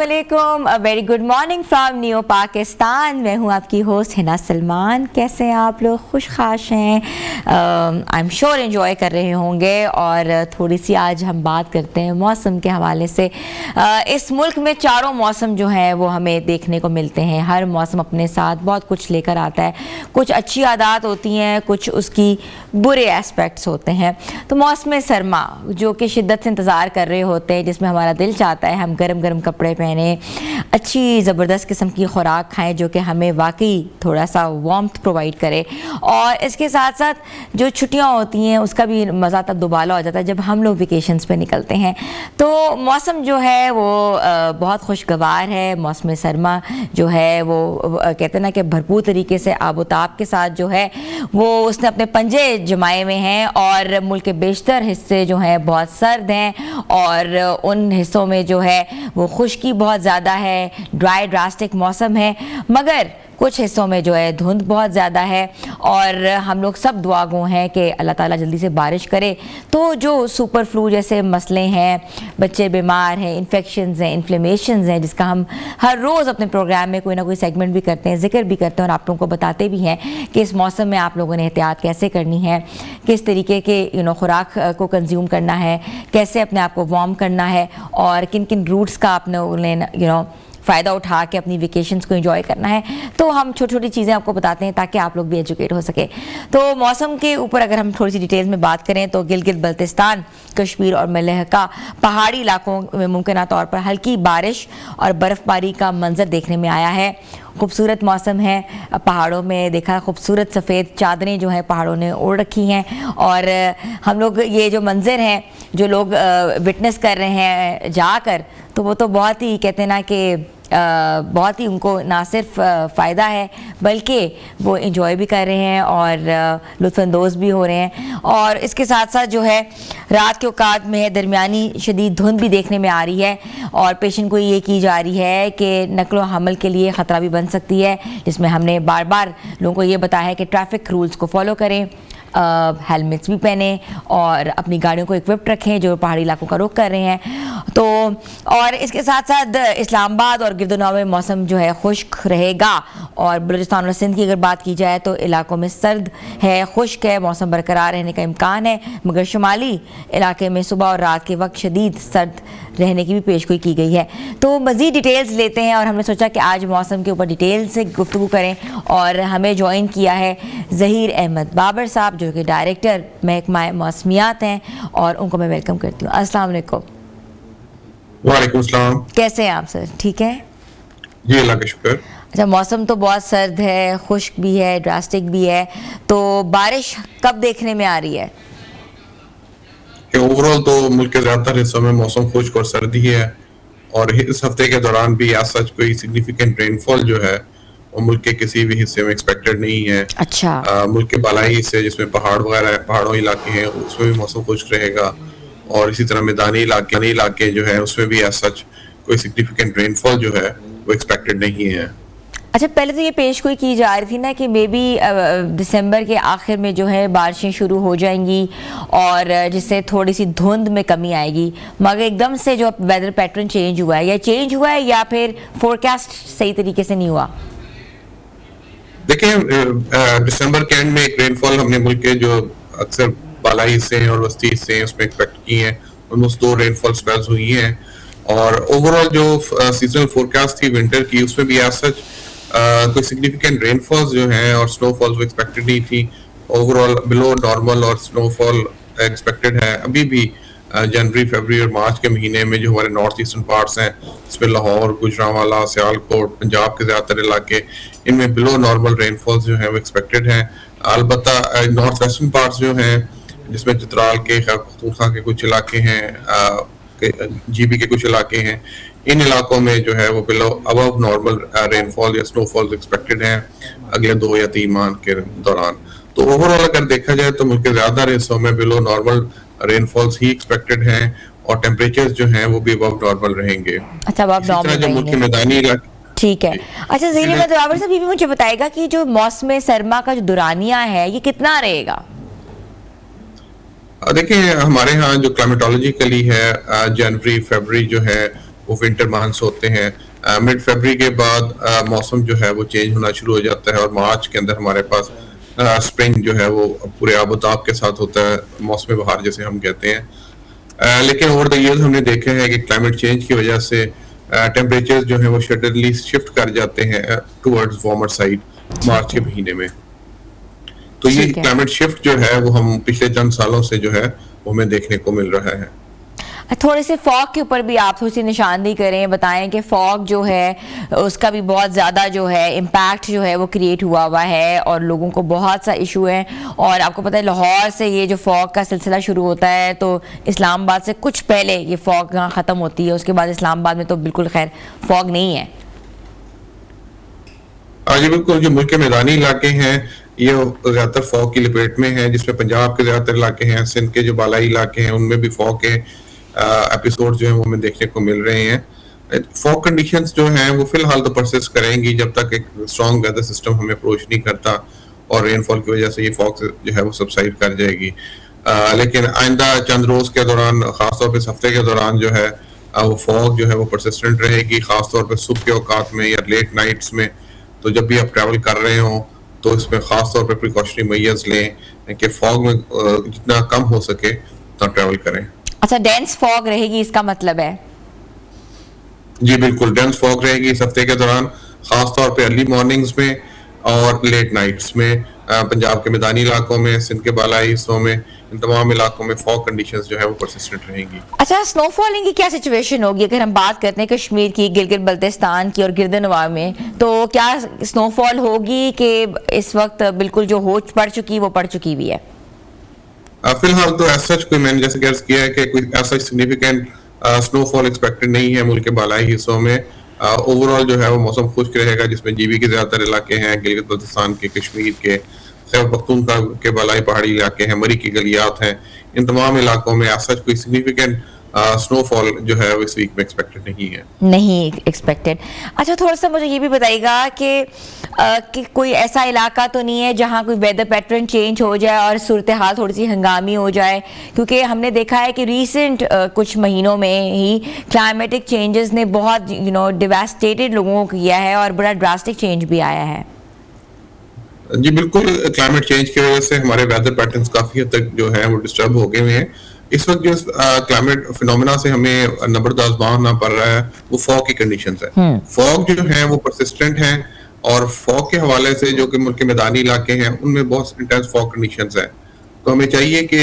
अस्सलामुअलैकुम, very good morning from new Pakistan. मैं हूँ आपकी होस्ट हिना सलमान। कैसे हैं आप लोग? खुशखाश हैं? आई एम श्योर एंजॉय कर रहे होंगे। और थोड़ी सी आज हम बात करते हैं मौसम के हवाले से। इस मुल्क में चारों मौसम जो हैं वो हमें देखने को मिलते हैं। हर मौसम अपने साथ बहुत कुछ लेकर आता है। कुछ अच्छी आदत होती हैं, कुछ उसकी बुरे एस्पेक्ट्स होते हैं। तो मौसम सरमा जो कि शिद्दत से इंतज़ार कर रहे होते हैं, जिसमें हमारा दिल चाहता है हम गरम गरम कपड़े पहने, अच्छी ज़बरदस्त किस्म की खुराक खाएं जो कि हमें वाकई थोड़ा सा वार्मथ प्रोवाइड करे। और इसके साथ साथ जो छुट्टियां होती हैं उसका भी मज़ा तब दोबाला हो जाता है जब हम लोग वेकेशंस पे निकलते हैं। तो मौसम जो है वो बहुत खुशगवार है। मौसम सरमा जो है वो कहते हैं ना कि भरपूर तरीके से आबोताब के साथ जो है वो उसने अपने पंजे जमाए हुए हैं। और मुल्क के बेशतर हिस्से जो हैं बहुत सर्द हैं और उन हिस्सों में जो है वो खुश्की बहुत ज़्यादा है, ड्राई ड्रास्टिक मौसम है। मगर कुछ हिस्सों में जो है धुंध बहुत ज़्यादा है। और हम लोग सब दुआ गो हैं कि अल्लाह ताला जल्दी से बारिश करे। तो जो सुपर फ्लू जैसे मसले हैं, बच्चे बीमार हैं, इन्फेक्शंस हैं, इन्फ्लेमेशंस हैं, जिसका हम हर रोज़ अपने प्रोग्राम में कोई ना कोई सेगमेंट भी करते हैं, जिक्र भी करते हैं और आप लोगों को बताते भी हैं कि इस मौसम में आप लोगों ने एहतियात कैसे करनी है, किस तरीके के खुराक को कंज्यूम करना है, कैसे अपने आप को वार्म करना है और किन किन रूट्स का आपने फ़ायदा उठा के अपनी वेकेशंस को एंजॉय करना है। तो हम छोटी छोटी चीज़ें आपको बताते हैं ताकि आप लोग भी एजुकेट हो सके। तो मौसम के ऊपर अगर हम थोड़ी सी डिटेल्स में बात करें तो गिलगित बल्तिस्तान, कश्मीर और मलहका पहाड़ी इलाकों में मुमकिन तौर पर हल्की बारिश और बर्फ़बारी का मंजर देखने में आया है। खूबसूरत मौसम है। पहाड़ों में देखा खूबसूरत सफ़ेद चादरें जो हैं पहाड़ों ने ओढ़ रखी हैं। और हम लोग ये जो मंजर हैं जो लोग विटनेस कर रहे हैं जाकर, तो वो तो बहुत ही कहते हैं ना कि बहुत ही उनको ना सिर्फ फ़ायदा है बल्कि वो इंजॉय भी कर रहे हैं और लुत्फ़अंदोज़ भी हो रहे हैं। और इसके साथ साथ जो है रात के औकात में दरमियानी शदीद धुंध भी देखने में आ रही है। और पेशन को ये की जा रही है कि नकलो हमल के लिए ख़तरा भी बन सकती है, जिसमें हमने बार बार लोगों को ये बताया है कि ट्रैफिक रूल्स को फॉलो करें, हेलमेट्स भी पहने और अपनी गाड़ियों को इक्विप्ड रखें जो पहाड़ी इलाकों का रुख कर रहे हैं। तो और इसके साथ साथ इस्लामाबाद और गिरदोनवा में मौसम जो है खुश्क रहेगा। और बलूचिस्तान और सिंध की अगर बात की जाए तो इलाकों में सर्द है, खुश्क है, मौसम बरकरार रहने का इम्कान है। मगर शुमाली इलाके में सुबह और रात के वक्त शदीद सर्द रहने की भी पेशगोई की गई है। तो मज़ीद डिटेल्स लेते हैं और हमने सोचा कि आज मौसम के ऊपर डिटेल से गुफ्तगू करें। और हमें ज्वाइन किया है ज़हीर अहमद बाबर साहब जो कि डायरेक्टर महकमा मौसमियात हैं और उनको मैं वेलकम करती हूँ। अस्सलाम वालेकुम। वालेकुम सलाम। कैसे हैं आप सर? ठीक है जी, अल्लाह का शुक्र। अच्छा, मौसम तो बहुत सर्द है, खुश्क भी है, ड्रास्टिक भी है। तो बारिश कब देखने में आ रही है? ओवरऑल तो मुल्क के ज्यादातर हिस्सों में मौसम खुश्क और सर्दी है। और इस हफ्ते के दौरान भी आज सच कोई सिग्निफिकेंट रेनफॉल जो है वो मुल्क के किसी भी हिस्से में एक्सपेक्टेड नहीं है। अच्छा। मुल्क के बालाई हिस्से जिसमें पहाड़ वगैरह पहाड़ों इलाके हैं उसमें भी मौसम खुश्क रहेगा। और इसी तरह मैदानी इलाके जो है उसमें भी आज सच कोई सिग्निफिकेंट रेनफॉल जो है वो एक्सपेक्टेड नहीं है। अच्छा, पहले तो ये पेशगोई की जा रही थी ना कि मे बी दिसंबर के आखिर में जो है बारिशें शुरू हो जाएंगी और जिससे थोड़ी सी धुंध में कमी आएगी। मगर एकदम से जो वेदर पैटर्न चेंज हुआ है या फिर फोरकास्ट सही तरीके से नहीं हुआ? देखिए, दिसंबर के एंड में एक रेनफॉल हमने मुल्क के जो अक्सर बालाई हिस्से हैं और वस्ती हिस्से हैं उसमें एक्सपेक्ट की है। ऑलमोस्ट 2 रेनफॉल स्पेल्स हुई हैं। और ओवरऑल जो सीजनल फोरकास्ट थी विंटर की उसमें भी आज सच कोई सिग्निफिकेंट रेनफॉल्स जो हैं और स्नोफॉल्स एक्सपेक्टेड नहीं थी। ओवरऑल बिलो नॉर्मल और स्नोफॉल एक्सपेक्टेड है। अभी भी जनवरी, फरवरी और मार्च के महीने में जो हमारे नॉर्थ ईस्टर्न पार्ट्स हैं इसमें लाहौर, गुजरांवाला, सियालकोट, पंजाब के ज़्यादातर इलाके इनमें बिलो नॉर्मल रेनफॉल्स जो हैं वो एक्सपेक्टेड हैं। अलबत्ता नॉर्थ वेस्टर्न पार्ट्स जो हैं जिसमें चित्राल के, खैबर के कुछ इलाके हैं, GB के कुछ इलाके हैं, इन इलाकों में जो है वो बिलो अबव नॉर्मल रेनफॉल या स्नोफॉल एक्सपेक्टेड हैं अगले 2 या 3 माह के दौरान। तो ओवरऑल अगर देखा जाए तो मुल्क के ज्यादातर हिस्सों में बिलो नॉर्मल रेनफॉल्स ही एक्सपेक्टेड हैं और टेम्परेचर्स जो हैं वो भी अबव नॉर्मल रहेंगे। अच्छा, अबव नॉर्मल जो मुल्क के मैदानी इलाके। ठीक है। अच्छा, ज़हीर अहमद बाबर साहब ये भी मुझे बताएगा कि जो मौसम सरमा का जो दुरानिया है ये कितना रहेगा? देखिए, हमारे यहाँ जो क्लाइमेटोलॉजिकली है जनवरी फरवरी जो है वो विंटर मंथ्स होते हैं। मिड फरवरी के बाद मौसम जो है वो चेंज होना शुरू हो जाता है और मार्च के अंदर हमारे पास स्प्रिंग जो है वो पूरे आबोताब के साथ होता है, मौसम बहार जैसे हम कहते हैं। लेकिन ओवर द ईयर्स हमने देखे हैं कि क्लाइमेट चेंज की वजह से टेम्परेचर जो है वो सडनली शिफ्ट कर जाते हैं टुवर्ड्स वार्मर साइड मार्च के महीने में। तो ये ठीक है। क्लाइमेट शिफ्ट जो है वो हम पिछले चंद सालों से जो है वो हमें देखने को मिल रहा है। थोड़े से फॉग के ऊपर भी आप थोड़ी सी निशानदेही करें, बताएं कि फॉग जो है उसका भी बहुत ज़्यादा जो है इम्पैक्ट जो है वो क्रिएट हुआ है और लोगों को बहुत सा इशू है। और आपको पता है लाहौर से ये जो फॉग का सिलसिला शुरू होता है तो इस्लामाबाद से कुछ पहले ये फॉग यहाँ ख़त्म होती है, उसके बाद इस्लामाबाद में तो बिल्कुल खैर फॉग नहीं है। जी बिल्कुल, जो मुल्क के मैदानी इलाके हैं ये ज्यादातर फॉग की लपेट में है, जिसमें पंजाब के ज्यादातर इलाके हैं, सिंध के जो बालाई इलाके हैं उनमें भी फॉग के एपिसोड जो है वो हमें देखने को मिल रहे हैं। फॉग कंडीशंस जो हैं वो फिलहाल तो परसिस्ट करेंगी जब तक एक स्ट्रॉन्ग वेदर सिस्टम हमें अप्रोच नहीं करता और रेनफॉल की वजह से ये फॉग जो है वो सबसाइड कर जाएगी। लेकिन आइंदा चंद रोज के दौरान, खासतौर पर इस हफ्ते के दौरान जो है वो फॉग जो है वो परसिस्टेंट रहेगी, खासतौर पर सुबह के औकात में या लेट नाइट्स में। तो जब भी आप ट्रैवल कर रहे हो तो इसमें खास तौर पे प्रिकॉशनरी मेजर्स लें कि फॉग में जितना कम हो सके उतना ट्रैवल करें। अच्छा, डेंस फॉग रहेगी इसका मतलब है? जी बिल्कुल, डेंस फॉग रहेगी इस हफ्ते के दौरान, खास तौर पे अर्ली मॉर्निंग्स में और लेट नाइट्स में। पंजाब के मैदानी इलाकों में, सिंध के बालाई हिस्सों में, इन तमाम इलाकों में फॉग कंडीशंस जो है वो परसिस्टेंट रहेंगी। अच्छा, स्नोफॉलिंग की क्या सिचुएशन होगी अगर हम बात करते हैं कश्मीर की, गिलगित बल्तिस्तान की और गिरदनवा में, तो क्या स्नोफॉल होगी कि इस वक्त बिल्कुल जो हो पड़ चुकी वो पड़ चुकी भी है? फिलहाल तो ऐसा कोई मैंने जैसे अर्ज किया है कि कोई ऐसा सिग्निफिकेंट स्नोफॉल एक्सपेक्टेड नहीं है मुल्क के बालाई हिस्सों में। ओवरऑल जो है वो मौसम खुश्क रहेगा, जिसमें जीबी के ज्यादातर इलाके हैं, गिलगित बल्तिस्तान के, कश्मीर के, खैबर पख्तूनख्वा के बालाई पहाड़ी इलाके हैं, मरी की गलियात हैं, इन तमाम इलाकों में ऐसा कोई सिग्निफिकेंट स्नोफॉल जो है वो इस वीक में एक्सपेक्टेड नहीं है। नहीं एक्सपेक्टेड। अच्छा, थोड़ा सा मुझे ये भी बताइएगा कि कोई ऐसा इलाका तो नहीं है जहाँ कोई वेदर पैटर्न चेंज हो जाए और सूरत हाल थोड़ी सी हंगामी हो जाए, क्योंकि हमने देखा है कि रीसेंट कुछ महीनों में ही क्लाइमेटिक चेंजेस ने बहुत डिवास्टेटेड लोगों को किया है और बड़ा ड्रास्टिक चेंज भी आया है। जी बिल्कुल, क्लाइमेट चेंज की वजह से हमारे वेदर पैटर्न्स काफी हद तक जो है वो डिस्टर्ब हो गए हुए हैं। इस वक्त जो क्लाइमेट फिनोमेना से हमें नंबरदाज बांधना पड़ रहा है वो फॉग की कंडीशंस है। फॉग जो है वो परसिस्टेंट है और फॉग के हवाले से जो कि मुल्क के मैदानी इलाके हैं उनमें बहुत इंटेंस फॉग कंडीशंस है। तो हमें चाहिए कि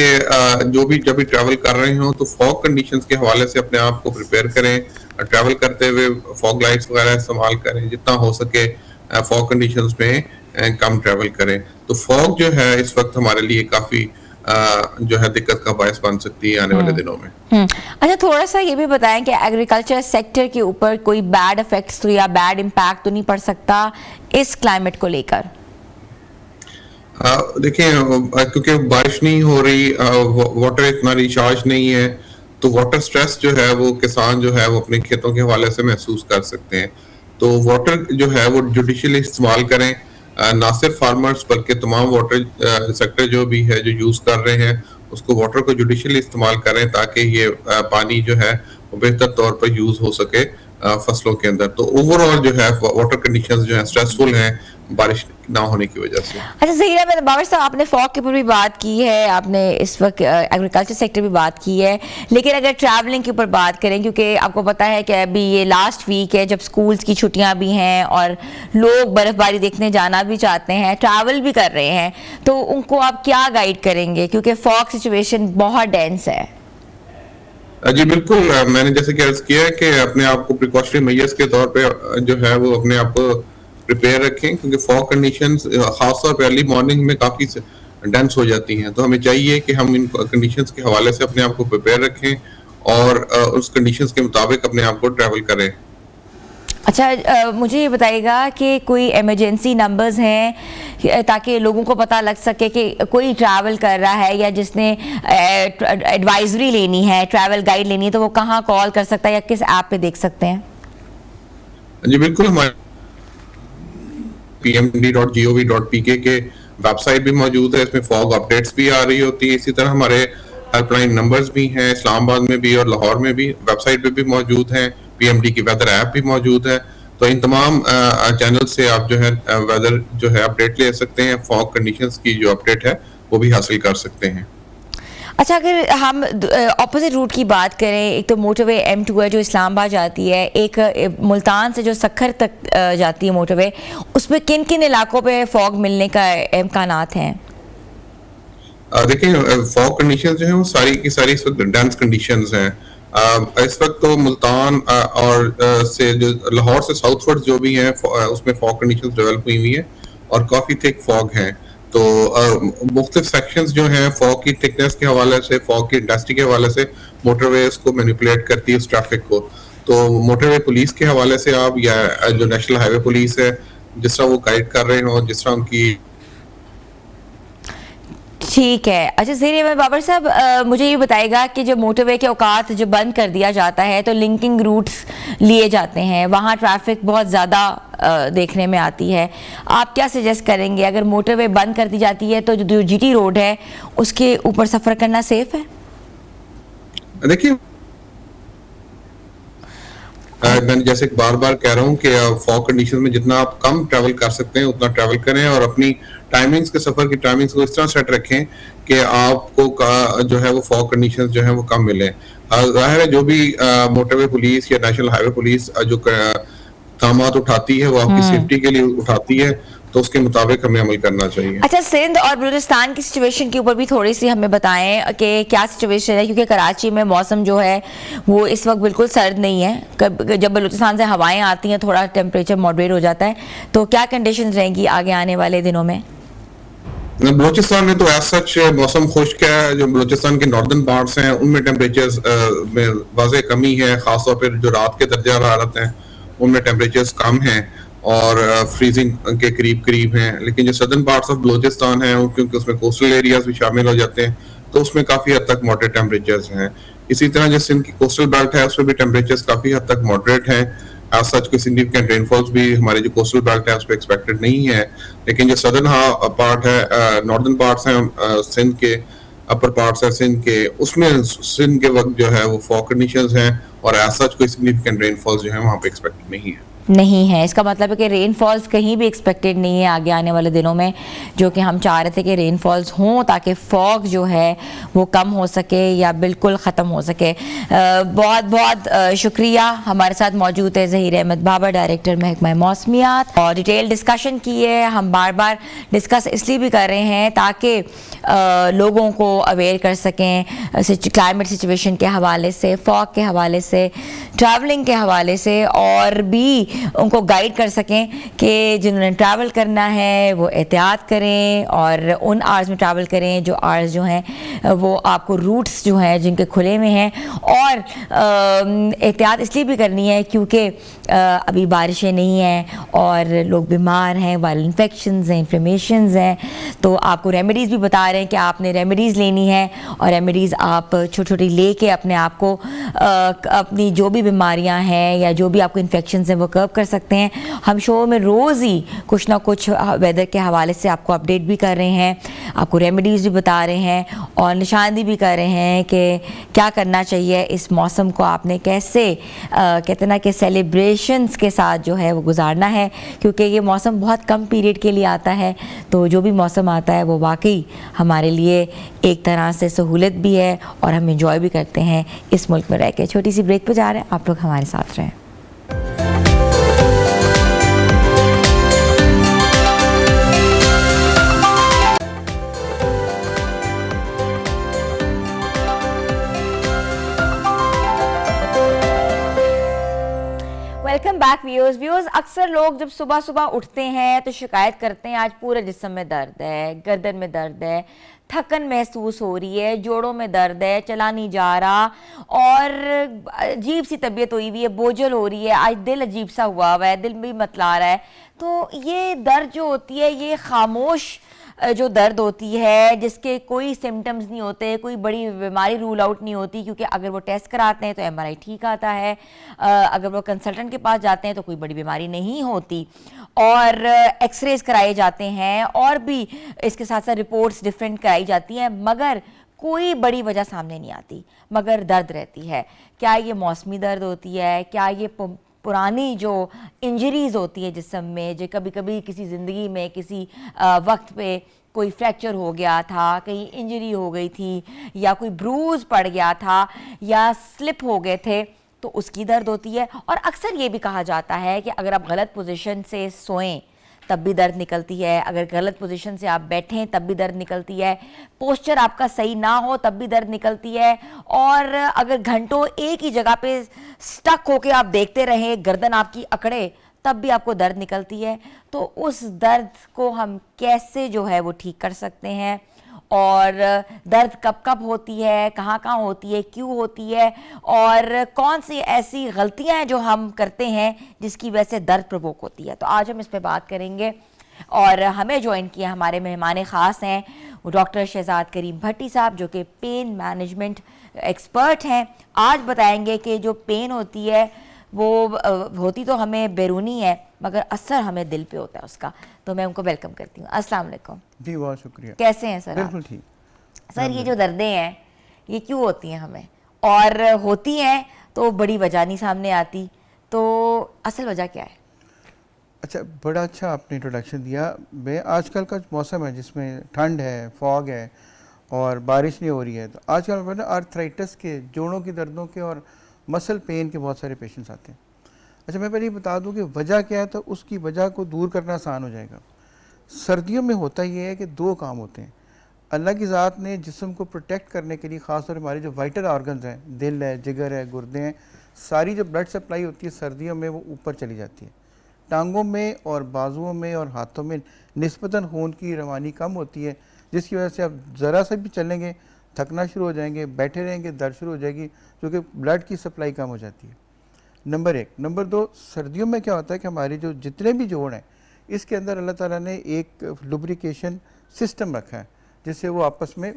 जब भी ट्रैवल कर रहे हो तो फॉग कंडीशंस के हवाले से अपने आप को प्रिपेयर करें, ट्रैवल करते हुए फॉग लाइट्स वगैरह इस्तेमाल करें, जितना हो सके फॉग कंडीशंस में कम ट्रैवल करें। तो फॉग जो है इस वक्त हमारे लिए काफी जो है दिक्कत का बायस बन सकती है आने वाले दिनों में। अच्छा, थोड़ा सा ये भी बताएं कि एग्रीकल्चर सेक्टर के ऊपर कोई बैड इफेक्ट्स तो या बैड इम्पैक्ट तो नहीं पड़ सकता इस क्लाइमेट को लेकर? देखिए, क्योंकि बारिश नहीं हो रही, वाटर इतना रिचार्ज नहीं है, तो वाटर स्ट्रेस जो है वो किसान जो है वो अपने खेतों के हवाले से महसूस कर सकते हैं। तो वाटर जो है वो जुडिशियली इस्तेमाल करें, ना सिर्फ फार्मर्स बल्कि तमाम वाटर सेक्टर जो भी है जो यूज कर रहे हैं उसको वाटर को जुडिशियली इस्तेमाल करें ताकि ये पानी जो है वो बेहतर तौर पर यूज हो सके फसलों के अंदर। तो ओवरऑल जो है वाटर कंडीशंस जो है स्ट्रेसफुल हैं बारिश ना होने की वजह से। अच्छा ज़हीरा, मैंने बाबर साहब आपने फॉग के ऊपर भी बात की है, आपने इस वक्त एग्रीकल्चर सेक्टर भी बात की है, लेकिन अगर ट्रैवलिंग के ऊपर बात करें, क्योंकि आपको पता है कि अभी ये लास्ट वीक है जब स्कूल्स की छुट्टियां भी हैं और लोग बर्फ़बारी देखने जाना भी चाहते हैं, ट्रैवल भी कर रहे हैं, तो उनको आप क्या गाइड करेंगे क्योंकि फॉग सिचुएशन बहुत डेंस है? जी बिल्कुल, मैंने जैसे कि अर्ज किया है कि अपने आप को प्रिकॉशनरी मेजर्स के तौर पे जो है वो अपने आप को प्रिपेयर रखें, क्योंकि फॉग कंडीशंस खासतौर पे अर्ली मॉर्निंग में काफी डेंस हो जाती हैं। तो हमें चाहिए कि हम इन कंडीशंस के हवाले से अपने आप को प्रिपेयर रखें और उस कंडीशंस के मुताबिक अपने आप को ट्रैवल करें। अच्छा, मुझे ये बताइएगा कि कोई इमरजेंसी नंबर्स हैं ताकि लोगों को पता लग सके कि कोई ट्रैवल कर रहा है या जिसने एडवाइजरी लेनी है, ट्रैवल गाइड लेनी है, तो वो कहाँ कॉल कर सकता है या किस ऐप पे देख सकते हैं? जी बिल्कुल, हमारे pmd.gov.pk के वेबसाइट भी मौजूद है, इसमें फॉग अपडेट्स भी आ रही होती है। इसी तरह हमारे हेल्पलाइन नंबर्स भी हैं, इस्लामाबाद में भी और लाहौर में भी वेबसाइट पे भी मौजूद हैं, PMD की वेदर ऐप भी मौजूद है। तो इन तमाम चैनल से आप जो है वेदर जो है अपडेट ले सकते हैं, फॉग कंडीशंस की जो अपडेट है वो भी हासिल कर सकते हैं। अच्छा, अगर हम ऑपोजिट रूट की बात करें, एक तो मोटरवे M2 है जो इस्लामाबाद जाती है, एक मुल्तान से जो सखर तक जाती है मोटरवे, उसमें किन किन इलाकों पे फॉग मिलने का इम्कानात हैं? देखिए फॉग कंडीशंस जो है वो सारी की सारी इस वक्त डेंस कंडीशंस हैं। इस वक्त तो मुल्तान और से जो लाहौर से साउथवर्ड जो भी है उसमें फॉग कंडीशंस डेवलप हुई हुई है और काफी थिक फॉग है। तो मुख्तलिफ सेक्शंस जो हैं फॉग की थिकनेस के हवाले से, फॉग की इंटेंसिटी के हवाले से मोटरवे को मैनिपुलेट करती है उस ट्रैफिक को। तो मोटरवे पुलिस के हवाले से आप या जो नेशनल हाईवे पुलिस है जिस तरह वो गाइड कर रहे हो, जिस तरह उनकी ठीक है। अच्छा ज़हीर अहमद बाबर साहब, मुझे ये बताएगा कि जब मोटरवे के औकात जो बंद कर दिया जाता है तो लिंकिंग रूट्स लिए जाते हैं, वहाँ ट्रैफिक बहुत ज़्यादा देखने में आती है। आप क्या सजेस्ट करेंगे, अगर मोटरवे बंद कर दी जाती है तो जो GT रोड है उसके ऊपर सफ़र करना सेफ है? देखिए मैं जैसे बार बार कह रहा हूँ कि फॉग कंडीशन में जितना आप कम ट्रैवल कर सकते हैं उतना ट्रैवल करें और अपनी टाइमिंग्स के सफर की टाइमिंग्स को इस तरह सेट रखें कि आपको जो है वो फॉग कंडीशंस जो है वो कम मिले। जाहिर है जो भी मोटरवे पुलिस या नेशनल हाईवे पुलिस जो इक़दामात उठाती है वो आपकी सेफ्टी के लिए उठाती है, तो उसके मुताबिक हमें अमल करना चाहिए। अच्छा, सिंध और बलूचिस्तान की सिचुएशन के ऊपर भी थोड़ी सी हमें बताएं कि क्या सिचुएशन है, क्योंकि कराची में मौसम जो है वो इस वक्त बिल्कुल सर्द नहीं है। जब बलूचिस्तान से हवाएं आती हैं थोड़ा टेम्परेचर मॉडरेट हो जाता है, तो क्या कंडीशंस रहेंगी आगे आने वाले दिनों में? बलूचिस्तान में तो एज सच मौसम खुश्क है। जो बलूचिस्तान के नॉर्दर्न पार्ट्स हैं उनमें टेम्परेचर्स में वाज़ेह कमी है, खासतौर पर जो रात के दर्जा हरारत हैं उनमें टेम्परेचर्स कम हैं और फ्रीजिंग के करीब करीब हैं। लेकिन जो सदर्न पार्ट्स ऑफ बलूचिस्तान है क्योंकि उसमें कोस्टल एरियाज भी शामिल हो जाते हैं तो उसमें काफ़ी हद तक मॉडरेट टेम्परेचर्स हैं। इसी तरह जो सिंध की कोस्टल बेल्ट है उसमें भी टेम्परेचर्स काफ़ी हद तक मॉडरेट हैं। एज सच कोई सिग्निफिकेंट रेनफॉल्स भी हमारे जो कोस्टल बेल्ट है उस पर एक्सपेक्टेड नहीं है। लेकिन जो सदर्न पार्ट है, नॉर्दर्न पार्ट्स हैं सिंध के, अपर पार्ट्स है सिंध के, उसमें सिंध के वक्त जो है वो फॉग कंडीशंस हैं और एज सच कोई सिग्निफिकेंट रेनफॉल्स जो है वहाँ पे एक्सपेक्टेड नहीं है। इसका मतलब है कि रेनफॉल्स कहीं भी एक्सपेक्टेड नहीं है आगे आने वाले दिनों में, जो कि हम चाह रहे थे कि रेनफॉल्स हों ताकि फॉग जो है वो कम हो सके या बिल्कुल ख़त्म हो सके। बहुत बहुत शुक्रिया। हमारे साथ मौजूद है ज़हीर अहमद बाबर, डायरेक्टर महकमा मौसमियात, और डिटेल डिस्कशन की है। हम बार बार डिस्कस इसलिए भी कर रहे हैं ताकि लोगों को अवेयर कर सकें क्लाइमेट सिचुएशन के हवाले से, फॉग के हवाले से, ट्रैवलिंग के हवाले से, और भी उनको गाइड कर सकें कि जिन्होंने ट्रैवल करना है वो एहतियात करें और उन आवर्स में ट्रैवल करें जो आवर्स जो हैं वो आपको रूट्स जो हैं जिनके खुले में हैं। और एहतियात इसलिए भी करनी है क्योंकि अभी बारिशें नहीं हैं और लोग बीमार हैं, वायरल इन्फेक्शंस हैं, इन्फ्लेमेशंस हैं, तो आपको रेमेडीज़ भी बता रहे हैं कि आपने रेमेडीज़ लेनी है और रेमेडीज़ आप छोटी छोटी लेके अपने आप को अपनी जो भी बीमारियां हैं या जो भी आपको इन्फेक्शंस हैं वो कर्व कर सकते हैं। हम शो में रोज़ ही कुछ ना कुछ वेदर के हवाले से आपको अपडेट भी कर रहे हैं, आपको रेमेडीज़ भी बता रहे हैं और निशानदी भी कर रहे हैं कि क्या करना चाहिए इस मौसम को आपने कैसे कहते ना कि सेलिब्रेशंस के साथ जो है वो गुजारना है, क्योंकि ये मौसम बहुत कम पीरियड के लिए आता है। तो जो भी मौसम आता है वो वाकई हमारे लिए एक तरह से सहूलत भी है और हम इंजॉय भी करते हैं इस मुल्क में रह के। छोटी सी ब्रेक पे जा रहे हैं, आप लोग हमारे साथ रहें। Welcome back viewers. अक्सर लोग जब सुबह सुबह उठते हैं तो शिकायत करते हैं आज पूरे जिस्म में दर्द है, गर्दन में दर्द है, थकन महसूस हो रही है, जोड़ों में दर्द है, चला नहीं जा रहा और अजीब सी तबीयत हुई हुई है, बोझल हो रही है, आज दिल अजीब सा हुआ है, दिल भी मतला रहा है। तो ये दर्द जो होती है ये खामोश जो दर्द होती है जिसके कोई सिम्टम्स नहीं होते, कोई बड़ी बीमारी रूल आउट नहीं होती, क्योंकि अगर वो टेस्ट कराते हैं तो MRI ठीक आता है, अगर वो कंसल्टेंट के पास जाते हैं तो कोई बड़ी बीमारी नहीं होती और एक्सरेज कराए जाते हैं और भी इसके साथ साथ रिपोर्ट्स डिफरेंट कराई जाती हैं, मगर कोई बड़ी वजह सामने नहीं आती मगर दर्द रहती है। क्या ये मौसमी दर्द होती है, क्या ये पुरानी जो इंजरीज़ होती है जिस्म में, जो कभी कभी किसी ज़िंदगी में किसी वक्त पे कोई फ्रैक्चर हो गया था, कहीं इंजरी हो गई थी, या कोई ब्रूज पड़ गया था, या स्लिप हो गए थे, तो उसकी दर्द होती है। और अक्सर ये भी कहा जाता है कि अगर आप गलत पोजीशन से सोएं तब भी दर्द निकलती है, अगर गलत पोजीशन से आप बैठें तब भी दर्द निकलती है, पोस्चर आपका सही ना हो तब भी दर्द निकलती है, और अगर घंटों एक ही जगह पे स्टक होके आप देखते रहें, गर्दन आपकी अकड़े, तब भी आपको दर्द निकलती है। तो उस दर्द को हम कैसे जो है वो ठीक कर सकते हैं, और दर्द कब कब होती है, कहाँ कहाँ होती है, क्यों होती है, और कौन सी ऐसी गलतियाँ हैं जो हम करते हैं जिसकी वजह से दर्द प्रवोक होती है। तो आज हम इस पे बात करेंगे, और हमें ज्वाइन किया हमारे मेहमान ख़ास हैं वो डॉक्टर शहजाद करीम भट्टी साहब, जो कि पेन मैनेजमेंट एक्सपर्ट हैं। आज बताएंगे कि जो पेन होती है वो होती तो हमें बैरूनी है मगर असर हमें दिल पे होता है उसका। तो मैं उनको वेलकम करती हूँ। अस्सलाम वालेकुम जी, बहुत शुक्रिया। कैसे हैं सर? बिल्कुल ठीक। सर ये जो दर्दें हैं ये क्यों होती हैं हमें, और होती हैं तो बड़ी वजह नहीं सामने आती, तो असल वजह क्या है? अच्छा, बड़ा अच्छा आपने इंट्रोडक्शन दिया। मैं आजकल का मौसम है जिसमें ठंड है, फॉग है और बारिश नहीं हो रही है, तो आजकल आर्थराइटिस के, जोड़ों की दर्दों के और मसल पेन के बहुत सारे पेशेंट्स आते हैं। अच्छा, मैं पहले ये बता दूं कि वजह क्या है, तो उसकी वजह को दूर करना आसान हो जाएगा। सर्दियों में होता ये है कि दो काम होते हैं। अल्लाह की ज़ात ने जिस्म को प्रोटेक्ट करने के लिए ख़ासतौर हमारे जो वाइटल ऑर्गन्स हैं, दिल है, जिगर है, गुर्दे हैं, सारी जो ब्लड सप्लाई होती है सर्दियों में वो ऊपर चली जाती है। टांगों में और बाजुओं में और हाथों में निस्बतन खून की रवानी कम होती है, जिसकी वजह से आप ज़रा सा भी चलेंगे थकना शुरू हो जाएंगे, बैठे रहेंगे दर्द शुरू हो जाएगी, क्योंकि ब्लड की सप्लाई कम हो जाती है। नंबर एक। नंबर दो, सर्दियों में क्या होता है कि हमारे जो जितने भी जोड़ हैं इसके अंदर अल्लाह ताला ने एक लुब्रिकेशन सिस्टम रखा है जिससे वो आपस में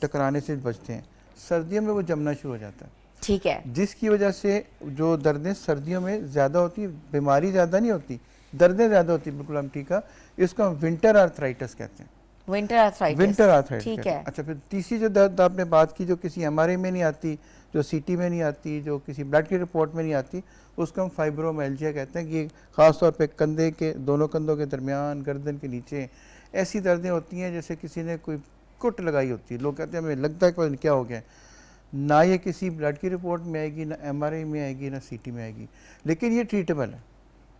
टकराने से बचते हैं। सर्दियों में वो जमना शुरू हो जाता है, ठीक है, जिसकी वजह से जो दर्दें सर्दियों में ज़्यादा होती है, बीमारी ज़्यादा नहीं होती, दर्दें ज़्यादा होती, बिल्कुल हम ठीक है। इसको हम विंटर आर्थराइटिस कहते हैं। Winter arthritis. विंटर आर्थराइटिस, ठीक है। अच्छा, फिर तीसरी जो दर्द आपने बात की जो किसी एमआरआई में नहीं आती, जो सीटी में नहीं आती, जो किसी ब्लड की रिपोर्ट में नहीं आती, उसको हम फाइब्रोमाइल्जिया कहते हैं। कि ख़ास तौर पे कंधे के, दोनों कंधों के दरमियान, गर्दन के नीचे ऐसी दर्दें होती हैं जैसे किसी ने कोई कुट लगाई होती है। लोग कहते हैं हमें लगता है कि क्या हो गया। ना ये किसी ब्लड की रिपोर्ट में आएगी, ना एमआरआई में आएगी, ना सीटी में आएगी, लेकिन ये ट्रीटेबल है,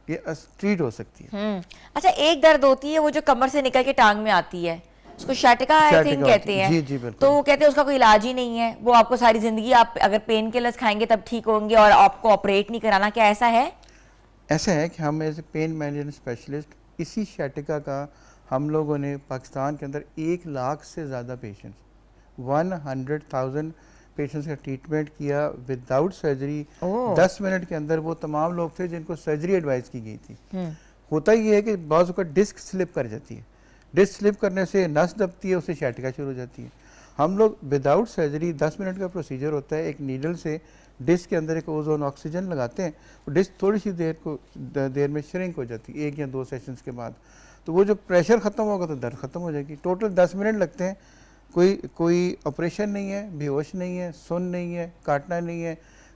ये ट्रीट हो सकती है। अच्छा, एक दर्द होती है वो जो कमर से निकल के टांग में आती है, उसको शैटिका आई थिंक कहते हैं। जी जी, बिल्कुल। तो वो कहते हैं उसका कोई इलाज ही नहीं है, वो आपको सारी जिंदगी आप अगर पेन किलर्स खाएंगे तब ठीक होंगे और आपको ऑपरेट नहीं कराना। क्या ऐसा है? ऐसा है कि हम as a pain management specialist इसी शैटिका का हम लोगों ने पाकिस्तान के अंदर 1 लाख से ज़्यादा पेशेंट्स, 100,000 पेशेंट्स का ट्रीटमेंट किया विदाउट सर्जरी। 10 मिनट के अंदर वो तमाम लोग थे जिनको सर्जरी एडवाइस की गई थी। होता ये है कि बाज़ का डिस्क स्लिप कर जाती है, डिस्क स्लिप करने से नस दबती है, उससे शैटिका शुरू हो जाती है। हम लोग विदाउट सर्जरी 10 मिनट का प्रोसीजर होता है, एक नीडल से डिस्क के अंदर एक ओजोन ऑक्सीजन लगाते हैं, डिस्क थोड़ी सी देर में श्रिंक हो जाती है, 1 या 2 सेशंस के बाद। तो वो जो प्रेशर ख़त्म होगा तो दर्द ख़त्म हो जाएगी। टोटल 10 मिनट लगते हैं। कोई ऑपरेशन नहीं है, बेहोश नहीं है, सुन नहीं है, काटना नहीं है,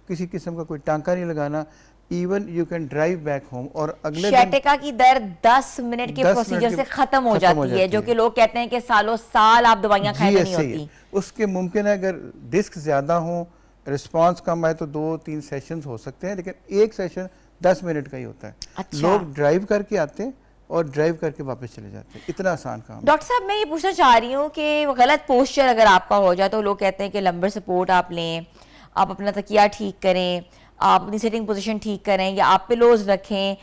किसी किस्म का कोई टांका नहीं लगाना। Even you can drive back home. और अगले शैटिका की दर्द 10 मिनट के प्रोसीजर से खत्म हो जाती है, जो कि लोग कहते हैं कि सालों साल आप दवाइयां खाए तो नहीं होती। उसके मुमकिन है अगर डिस्क ज़्यादा हो, रिस्पांस कम आए तो 2-3 सेशंस हो सकते हैं, लेकिन एक सेशन 10 मिनट का ही होता है। अच्छा। लोग ड्राइव करके आते हैं और ड्राइव करके वापस चले जाते हैं, इतना आसान काम। डॉक्टर साहब, मैं ये पूछना चाह रही हूँ कि गलत पोस्चर अगर आपका हो जाए तो लोग कहते हैं कि लंबर सपोर्ट आप लें, आप अपना तकिया ठीक करें, आप अपनी सिटिंग पोजीशन ठीक करें, या आप पिलोज रखें।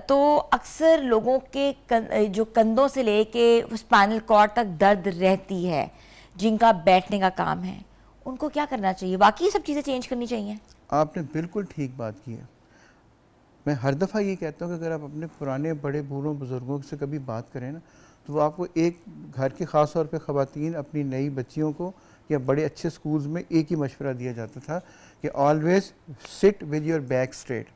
तो अक्सर लोगों के जो कंधों से लेके स्पाइनल कॉर्ड तक दर्द रहती है, जिनका बैठने का काम है, उनको क्या करना चाहिए? वाकई सब चीज़ें चेंज करनी चाहिए? आपने बिल्कुल ठीक बात की है। मैं हर दफ़ा ये कहता हूँ कि अगर आप अपने पुराने बड़े बूढ़ों बुज़ुर्गों से कभी बात करें ना, तो वो आपको एक घर के ख़ास तौर पे ख़वातीन अपनी नई बच्चियों को या बड़े अच्छे स्कूल्स में एक ही मशवरा दिया जाता था कि always sit with your back straight,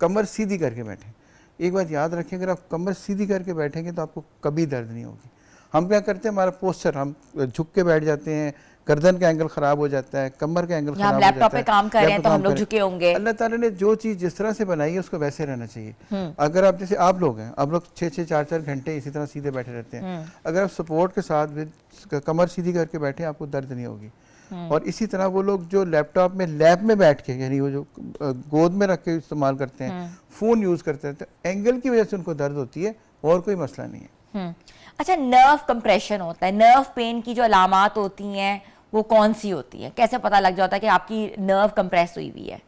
कमर सीधी करके बैठें। एक बात याद रखें, अगर आप कमर सीधी करके बैठेंगे तो आपको कभी दर्द नहीं होगी। हम क्या करते हैं, हमारा पोस्चर, हम झुक के बैठ जाते हैं, गर्दन का एंगल ख़राब हो जाता है, कमर का एंगल या हम ख़राब हो लैपटॉप जाता पे है। काम कर रहे हैं लैपटॉप तो हम काम लोग करें। झुके होंगे। अल्लाह ताला ने जो चीज़ जिस तरह से बनाई है उसको वैसे रहना चाहिए। अगर आप जैसे आप लोग हैं, आप लोग 6-6 4-4 घंटे इसी तरह सीधे बैठे रहते हैं, अगर आप सपोर्ट के साथ विद कमर सीधी करके बैठे आपको दर्द नहीं होगी। और इसी तरह वो लोग जो लैपटॉप में लैब में बैठ के, यानी वो जो गोद में रख के इस्तेमाल करते हैं, फ़ोन यूज़ करते हैं, तो एंगल की वजह से उनको दर्द होती है और कोई मसला नहीं है। अच्छा, नर्व कंप्रेशन होता है, नर्व पेन की जो अलामात होती हैं वो कौन सी होती है? कैसे पता लग जाता है कि आपकी नर्व कंप्रेस हुई हुई है?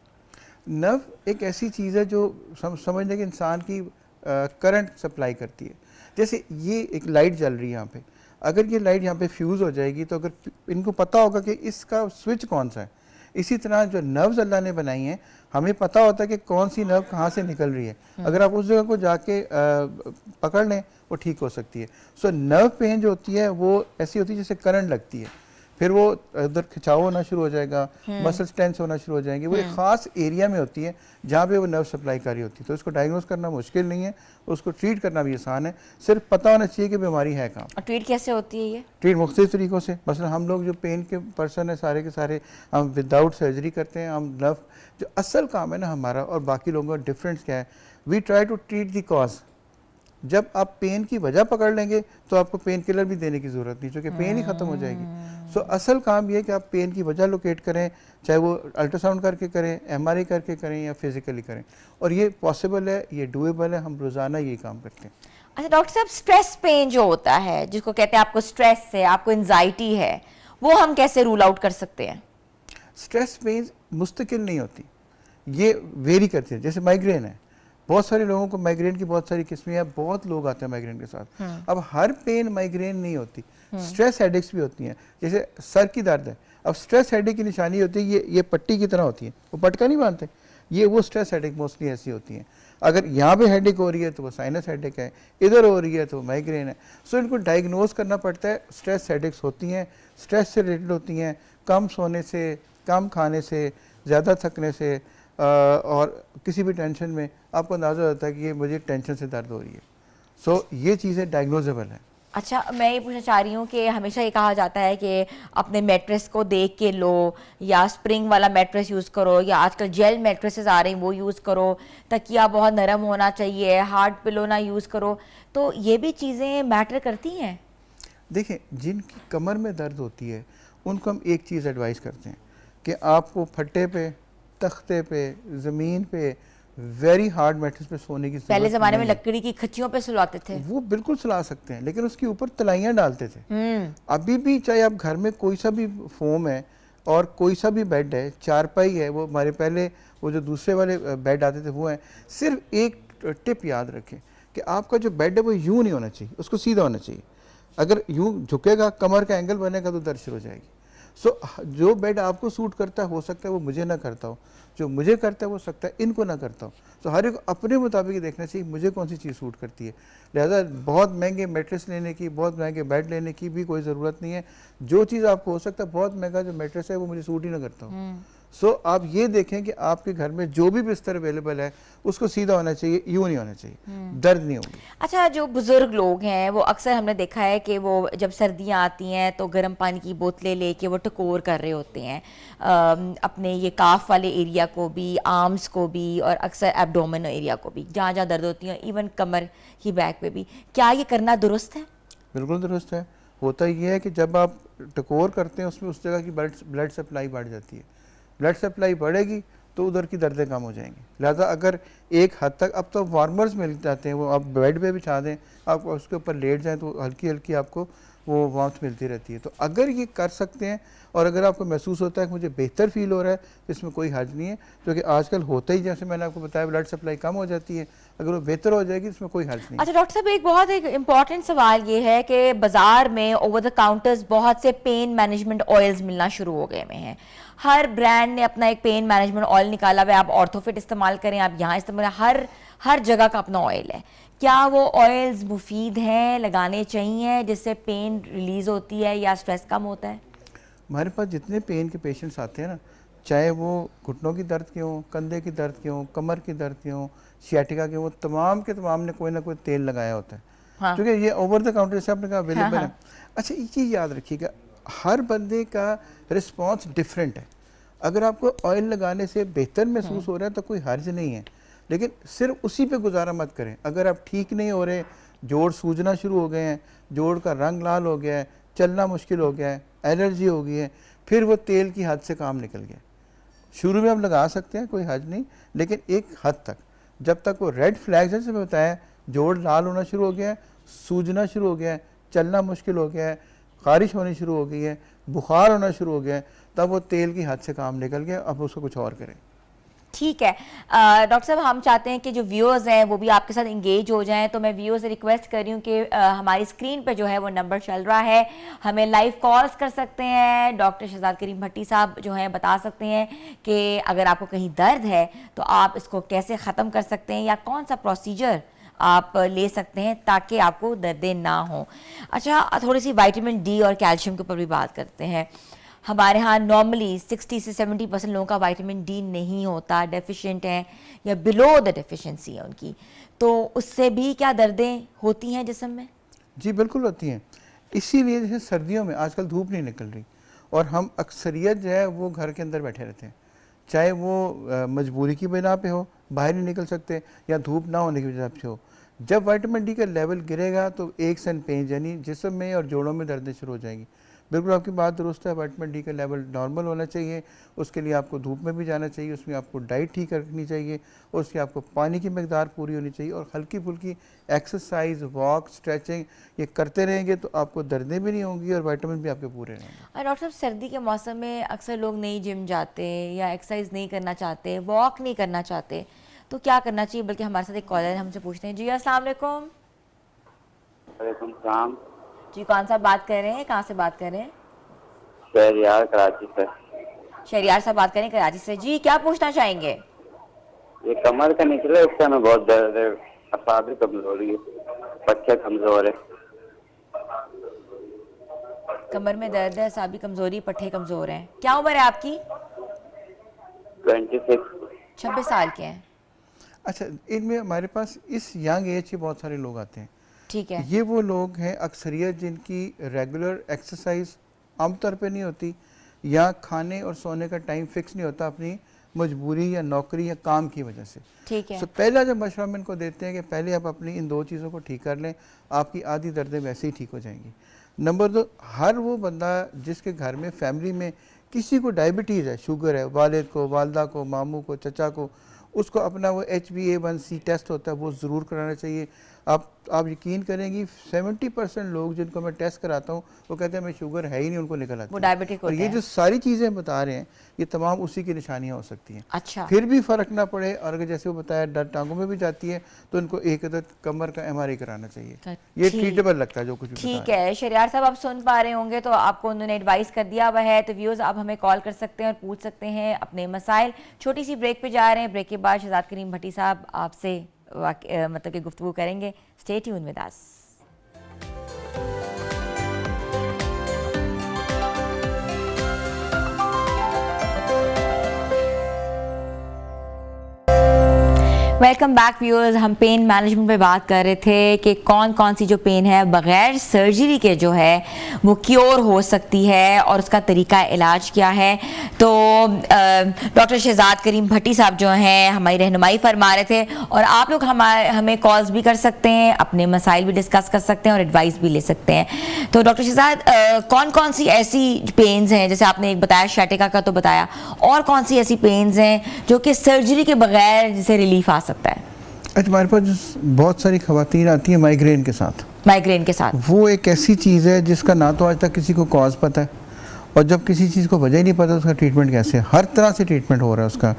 नर्व एक ऐसी चीज़ है जो समझ लें कि इंसान की करंट सप्लाई करती है। जैसे ये एक लाइट जल रही है यहाँ पे, अगर ये लाइट यहाँ पे फ्यूज़ हो जाएगी तो अगर इनको पता होगा कि इसका स्विच कौन सा है। इसी तरह जो नर्व्स अल्लाह ने बनाई हैं, हमें पता होता है कि कौन सी नर्व कहाँ से निकल रही है। अगर आप उस जगह को जाके पकड़ लें वो ठीक हो सकती है। सो नर्व पेन जो होती है वो ऐसी होती है जैसे करंट लगती है, फिर वो उधर खिंचाव होना शुरू हो जाएगा, मसल्स टेंस होना शुरू हो जाएंगे। वो एक ख़ास एरिया में होती है जहाँ पे वो नर्व सप्लाई कर रही होती है। तो इसको डायग्नोस करना मुश्किल नहीं है, उसको ट्रीट करना भी आसान है, सिर्फ पता होना चाहिए कि बीमारी है कहाँ। और ट्रीट कैसे होती है ये? ट्रीट मुख्तलिफ तरीक़ों से, मसलन हम लोग जो पेन के पर्सन है सारे के सारे हम विदाउट सर्जरी करते हैं। हम नर्व जो असल काम है ना हमारा और बाकी लोगों का डिफरेंस क्या है, we try to treat the cause. जब आप पेन की वजह पकड़ लेंगे तो आपको पेन किलर भी देने की ज़रूरत नहीं, क्योंकि पेन ही ख़त्म हो जाएगी। सो असल काम ये है कि आप पेन की वजह लोकेट करें, चाहे वो अल्ट्रासाउंड करके करें, एमआरआई करके करें या फिज़िकली करें, और ये पॉसिबल है, ये डूएबल है, हम रोज़ाना यही काम करते हैं। अच्छा डॉक्टर साहब, स्ट्रेस पेन जो होता है, जिसको कहते हैं आपको स्ट्रेस है, आपको एंजाइटी है, वो हम कैसे रूल आउट कर सकते हैं? स्ट्रेस पेन मुस्तकिल नहीं होती, ये वेरी करती है। जैसे माइग्रेन है, बहुत सारे लोगों को माइग्रेन की बहुत सारी किस्में हैं, बहुत लोग आते हैं माइग्रेन के साथ। अब हर पेन माइग्रेन नहीं होती, स्ट्रेस हेडेक्स भी होती हैं। जैसे सर की दर्द है, अब स्ट्रेस हेडेक की निशानी होती है ये पट्टी की तरह होती है, वो पटका नहीं बांधते, ये वो स्ट्रेस हेडेक मोस्टली ऐसी होती हैं। अगर यहाँ पे हेडेक हो रही है तो वो साइनस हेडेक है, इधर हो रही है तो माइग्रेन है। सो इनको डायग्नोज करना पड़ता है। स्ट्रेस हेडेक्स होती हैं, स्ट्रेस से रिलेटेड होती हैं, कम सोने से, कम खाने से, ज़्यादा थकने से, और किसी भी टेंशन में आपको अंदाज़ा होता है कि ये मुझे टेंशन से दर्द हो रही है। सो ये चीज़ें डायग्नोजेबल हैं। अच्छा, मैं ये पूछना चाह रही हूँ कि हमेशा ये कहा जाता है कि अपने मैट्रेस को देख के लो, या स्प्रिंग वाला मैट्रेस यूज़ करो, या आजकल जेल मैट्रेसेस आ रही हैं वो यूज़ करो, तकिया बहुत नरम होना चाहिए, हार्ड पिलो ना यूज़ करो। तो ये भी चीज़ें मैटर करती हैं? देखिए, जिनकी कमर में दर्द होती है उनको हम एक चीज़ एडवाइस करते हैं कि आपको फट्टे पे, तख्ते पे, ज़मीन पे, वेरी हार्ड मैट्रेस पे सोने की ज़रूरत पहले ज़माने में नहीं है। लकड़ी की खच्चियों पे सुलाते थे। वो बिल्कुल सुला सकते हैं, लेकिन उसके ऊपर तलाइयाँ डालते थे। अभी भी चाहे आप घर में कोई सा भी फोम है और कोई सा भी बेड है, चारपाई है, वो हमारे पहले वो जो दूसरे वाले बेड आते थे वो हैं। सिर्फ एक टिप याद रखें कि आपका जो बेड है वो यूँ नहीं होना चाहिए, उसको सीधा होना चाहिए। अगर यूँ झुकेगा, कमर का एंगल बनेगा तो दर्द शुरू हो जाएगी। सो जो बेड आपको सूट करता है हो सकता है वो मुझे ना करता हो, जो मुझे करता है वो सकता है इनको ना करता हो। तो हर एक अपने मुताबिक ही देखना चाहिए मुझे कौन सी चीज़ सूट करती है। लिहाजा बहुत महंगे मैट्रेस लेने की, बहुत महंगे बेड लेने की भी कोई ज़रूरत नहीं है। जो चीज़ आपको हो सकता है बहुत महंगा जो मैट्रेस है वो मुझे सूट ही ना करता हो। सो आप ये देखें कि आपके घर में जो भी बिस्तर अवेलेबल है उसको सीधा होना चाहिए, यूँ नहीं होना चाहिए, दर्द नहीं होगी। अच्छा, जो बुज़ुर्ग लोग हैं वो अक्सर हमने देखा है कि वो जब सर्दियाँ आती हैं तो गर्म पानी की बोतलें लेके वो टकोर कर रहे होते हैं, अपने ये काफ वाले एरिया को भी, आर्म्स को भी, और अक्सर एब्डोमेन एरिया को भी, जहाँ जहाँ दर्द होती है, इवन कमर की बैक पे भी। क्या ये करना दुरुस्त है? बिल्कुल दुरुस्त है। होता ये है कि जब आप टकोर करते हैं उसमें उस जगह की ब्लड सप्लाई बढ़ जाती है। ब्लड सप्लाई बढ़ेगी तो उधर की दर्दें कम हो जाएंगी। लिहाजा अगर एक हद तक, अब तो वार्मर्स मिल जाते हैं, वो आप बेड पे बिछा दें, आप उसके ऊपर लेट जाएं तो हल्की हल्की आपको वो वार्मथ मिलती रहती है। तो अगर ये कर सकते हैं और अगर आपको महसूस होता है कि मुझे बेहतर फील हो रहा है तो इसमें कोई हर्ज नहीं है, क्योंकि आजकल होता ही, जैसे मैंने आपको बताया, ब्लड सप्लाई कम हो जाती है। अगर वो बेहतर हो जाएगी इसमें कोई हर्ज नहीं। अच्छा डॉक्टर साहब, एक बहुत इंपॉर्टेंट सवाल ये है कि बाजार में ओवर द काउंटर्स बहुत से पेन मैनेजमेंट ऑयल्स मिलना शुरू हो गए हैं। हर ब्रांड ने अपना एक पेन मैनेजमेंट ऑयल निकाला हुआ है। आप ऑर्थोफिट इस्तेमाल करें, आप यहाँ इस्तेमाल, हर जगह का अपना ऑयल है। क्या वो ऑयल्स मुफीद हैं, लगाने चाहिए, जिससे पेन रिलीज होती है या स्ट्रेस कम होता है? हमारे पास जितने पेन के पेशेंट्स आते हैं ना, चाहे वो घुटनों की दर्द के हों, कंधे की दर्द के हों, कमर की दर्द के हों, सियाटिका के, वो तमाम के तमाम ने कोई ना कोई तेल लगाया होता है। हाँ। क्योंकि ये ओवर द काउंटर से आपने कहा अवेलेबल हाँ। है। अच्छा, एक चीज़ याद रखिएगा, हर बंदे का रिस्पॉन्स डिफरेंट है। अगर आपको ऑयल लगाने से बेहतर महसूस हो रहा है तो कोई हर्ज नहीं है, लेकिन सिर्फ उसी पे गुजारा मत करें। अगर आप ठीक नहीं हो रहे, जोड़ सूजना शुरू हो गए हैं, जोड़ का रंग लाल हो गया है, चलना मुश्किल हो गया है, एलर्जी हो गई है, फिर वो तेल की हद से काम निकल गया। शुरू में आप लगा सकते हैं, कोई हर्ज नहीं, लेकिन एक हद तक, जब तक वो रेड फ्लैग्स जैसे मैं बताया, जोड़ लाल होना शुरू हो गया है, सूजना शुरू हो गया है, चलना मुश्किल हो गया है, ख़ारिश होनी शुरू हो गई है, बुखार होना शुरू हो गया है, तब वो तेल की हद से काम निकल गया, अब उसको कुछ और करें। ठीक है डॉक्टर साहब, हम चाहते हैं कि जो व्यूअर्स हैं वो भी आपके साथ इंगेज हो जाएं, तो मैं व्यूअर्स से रिक्वेस्ट कर रही हूँ कि हमारी स्क्रीन पे जो है वो नंबर चल रहा है, हमें लाइव कॉल्स कर सकते हैं। डॉक्टर शहजाद करीम भट्टी साहब जो हैं बता सकते हैं कि अगर आपको कहीं दर्द है तो आप इसको कैसे ख़त्म कर सकते हैं या कौन सा प्रोसीजर आप ले सकते हैं ताकि आपको दर्दें ना हो। अच्छा, थोड़ी सी विटामिन डी और कैल्शियम के ऊपर भी बात करते हैं। हमारे यहाँ नॉर्मली 60 से 70% लोगों का विटामिन डी नहीं होता, डेफिशिएंट हैं या बिलो द डेफिशिएंसी है उनकी, तो उससे भी क्या दर्दें होती हैं जिस्म में? जी बिल्कुल होती हैं। इसीलिए जैसे सर्दियों में आजकल धूप नहीं निकल रही और हम अक्सरियत जो है वो घर के अंदर बैठे रहते हैं, चाहे वो मजबूरी की बिना पे हो, बाहर नहीं निकल सकते, या धूप ना होने की वजह से हो। जब विटामिन डी का लेवल गिरेगा तो एक सन पेन यानी जिस्म में और जोड़ों में दर्दें शुरू हो जाएंगी। बिल्कुल आपकी बात दुरुस्त है, विटामिन डी का लेवल नॉर्मल होना चाहिए, उसके लिए आपको धूप में भी जाना चाहिए, उसमें आपको डाइट ठीक रखनी चाहिए, उसकी आपको पानी की मकदार पूरी होनी चाहिए और हल्की फुल्की एक्सरसाइज, वॉक, स्ट्रेचिंग ये करते रहेंगे तो आपको दर्दें भी नहीं होंगी और विटामिन भी आपके पूरे रहेंगे। डॉक्टर साहब, सर्दी के मौसम में अक्सर लोग नहीं जिम जाते या एक्सरसाइज नहीं करना चाहते, वॉक नहीं करना चाहते, तो क्या करना चाहिए? बल्कि हमारे साथ एक कॉलर है, हमसे पूछते हैं। जी अस्सलाम वालेकुम। वालेकुम सलाम। जी कौन सा बात कर रहे हैं, कहाँ से बात कर रहे हैं? शहरियार कराची से। शहरियार साहब बात करें कराची से। जी क्या पूछना चाहेंगे? ये कमर का निकले, उससे हमें बहुत दर्द है, असाबी कमजोरी है, पट्टे कमजोर है। कमर में दर्द है, असाबी कमजोरी, पट्टे कमजोर हैं। क्या उम्र है आपकी? 26 साल के हैं। अच्छा, इनमें हमारे पास इस यंग एज के बहुत सारे लोग आते हैं। ठीक है। ये वो लोग हैं अक्सरियत जिनकी रेगुलर एक्सरसाइज आमतौर पे नहीं होती या खाने और सोने का टाइम फिक्स नहीं होता अपनी मजबूरी या नौकरी या काम की वजह से। ठीक है। तो पहला जब मशवरा हम इनको देते हैं कि पहले आप अपनी इन दो चीज़ों को ठीक कर लें, आपकी आधी दर्दें वैसे ही ठीक हो जाएंगी। नंबर 2, हर वो बंदा जिसके घर में फैमिली में किसी को डायबिटीज़ है, शुगर है, वालिद को, वालदा को, मामू को, चचा को, उसको अपना वो HbA1c टेस्ट होता है वो ज़रूर कराना चाहिए। आप यकीन करेंगी 70% लोग जिनको मैं टेस्ट कराता हूँ वो कहते हैं मैं शुगर है ही नहीं, उनको निकल आती है। वो डायबिटिक और होते ये हैं। जो सारी चीज़ें बता रहे हैं ये तमाम उसी की निशानियाँ हो सकती हैं। अच्छा। फिर भी फ़र्क ना पड़े और अगर जैसे वो बताया दर्द टांगों में भी जाती है तो इनको एक अदद कमर का MRI कराना चाहिए। ये ट्रीटेबल लगता है जो कुछ भी बता ठीक रहे हैं। है। शहरियार साहब आप सुन पा रहे होंगे तो आपको उन्होंने एडवाइस कर दिया हुआ है, तो व्यूअर्स आप हमें कॉल कर सकते हैं और पूछ सकते हैं अपने मसाइल। छोटी सी ब्रेक पे जा रहे हैं, ब्रेक के बाद शहजाद करीम भट्टी साहब आपसे मतलब कि गुफ्तगू करेंगे। Stay tune with us. Welcome back viewers. हम पेन मैनेजमेंट पे बात कर रहे थे कि कौन कौन सी जो पेन है बग़ैर सर्जरी के जो है वो क्योर हो सकती है और उसका तरीका इलाज क्या है। तो डॉक्टर शहजाद करीम भट्टी साहब जो हैं हमारी रहनुमाई फरमा रहे थे और आप लोग हमें कॉल्स भी कर सकते हैं, अपने मसाइल भी डिस्कस कर सकते हैं और एडवाइस भी ले सकते हैं। तो डॉक्टर शहजाद कौन कौन सी ऐसी पेन्स हैं, जैसे आपने एक बताया शैटिका का तो बताया, और कौन सी ऐसी पेन्स हैं जो कि सर्जरी के बगैर जिसे रिलीफ आ सकता है? अच्छा, हमारे पास बहुत सारी खवातीन आती हैं माइग्रेन के साथ। माइग्रेन के साथ वो एक ऐसी चीज़ है जिसका ना तो आज तक किसी को कॉज पता है और जब किसी चीज़ को वजह ही नहीं पता उसका ट्रीटमेंट कैसे है। हर तरह से ट्रीटमेंट हो रहा है उसका,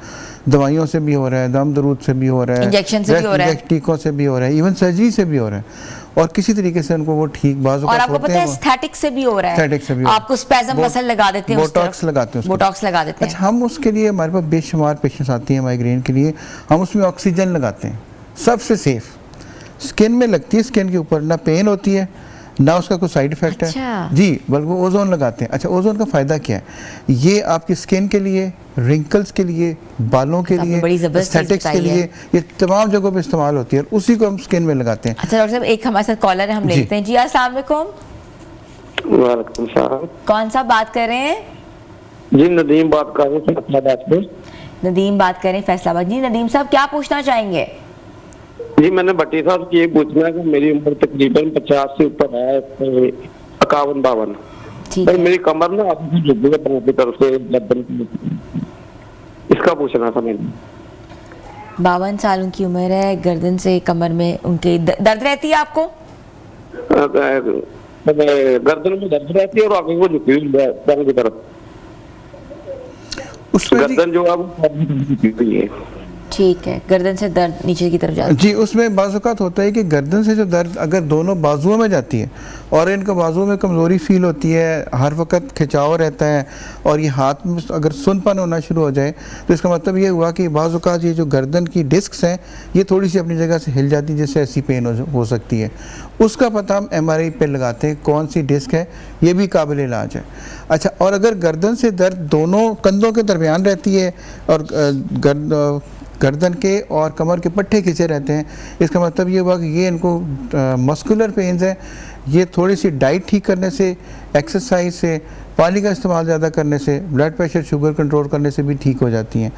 दवाइयों से भी हो रहा है, दम दरूद से भी हो रहा है, इंजेक्शन से भी हो रहा है, टीकों से भी हो रहा है, इवन सर्जरी से भी हो रहा है और किसी तरीके से उनको वो ठीक बाजू और आपको पता है एस्थेटिक से भी हो रहा है। एस्थेटिक से भी आपको स्पैज़म मसल लगा देते हैं, बोटॉक्स लगाते हैं, बोटॉक्स लगा देते हैं। अच्छा, हम उसके लिए हमारे पास बेशुमार पेशेंट्स आती हैं माइग्रेन के लिए, हम उसमें ऑक्सीजन लगाते हैं। सबसे सेफ स्किन में लगती है, स्किन के ऊपर ना पेन होती है ना उसका कोई साइड इफेक्ट है जी, बल्कि वो ओजोन लगाते हैं। अच्छा, ओजोन का फ़ायदा क्या है? ये आपकी स्किन के लिए, रिंकल्स के लिए, बालों के लिए, एस्थेटिक्स के लिए, ये तमाम जगहों पे इस्तेमाल होती है और उसी को हम स्किन में लगाते हैं। अच्छा डॉक्टर साहब, एक हमारे साथ कॉलर है, हम लेते हैं। जी अस्सलाम वालेकुम। वालेकुम सलाम। कौन सा बात कर रहे हैं? जी नदीम बात कर रहे हैं फैसलाबाद से। नदीम बात करें फैसलाबाद। जी नदीम साहब क्या पूछना चाहेंगे? जी मैंने भट्टी साहब से ये पूछना है कि मेरी उम्र तकरीबन 50 से ऊपर है, 51-52। ठीक पर है। मेरी कमर ना अभी से झुकी है पैर की तरफ से गर्दन की। इसका पूछना था मैंने। 52 साल उनकी उम्र है, गर्दन से कमर में उनके दर्द रहती है आपको? गर्दन में दर्द रहती है और आगे वो झुकी हुई है पैर की तरफ। उसमें गर्दन जो है वो पैर की तरफ झुकी हुई है। ठीक है, गर्दन से दर्द नीचे की तरफ जाता है। जी उसमें बाज़ औक़ात होता है कि गर्दन से जो दर्द अगर दोनों बाजुओं में जाती है और इनका बाजुओं में कमज़ोरी फील होती है, हर वक्त खिंचाव रहता है और ये हाथ में अगर सुनपन होना शुरू हो जाए तो इसका मतलब ये हुआ कि बाज़ औक़ात ये जो गर्दन की डिस्क्स हैं ये थोड़ी सी अपनी जगह से हिल जाती है, जिससे ऐसी पेन हो सकती है। उसका पता हम MRI पे लगाते हैं कौन सी डिस्क है, ये भी काबिल इलाज है। अच्छा, और अगर गर्दन से दर्द दोनों कंधों के दरमियान रहती है और गर्दन के और कमर के पट्टे खींचे रहते हैं, इसका मतलब ये हुआ कि ये इनको मस्कुलर पेन्स हैं। ये थोड़ी सी डाइट ठीक करने से, एक्सरसाइज से, पानी का इस्तेमाल ज़्यादा करने से, ब्लड प्रेशर शुगर कंट्रोल करने से भी ठीक हो जाती हैं।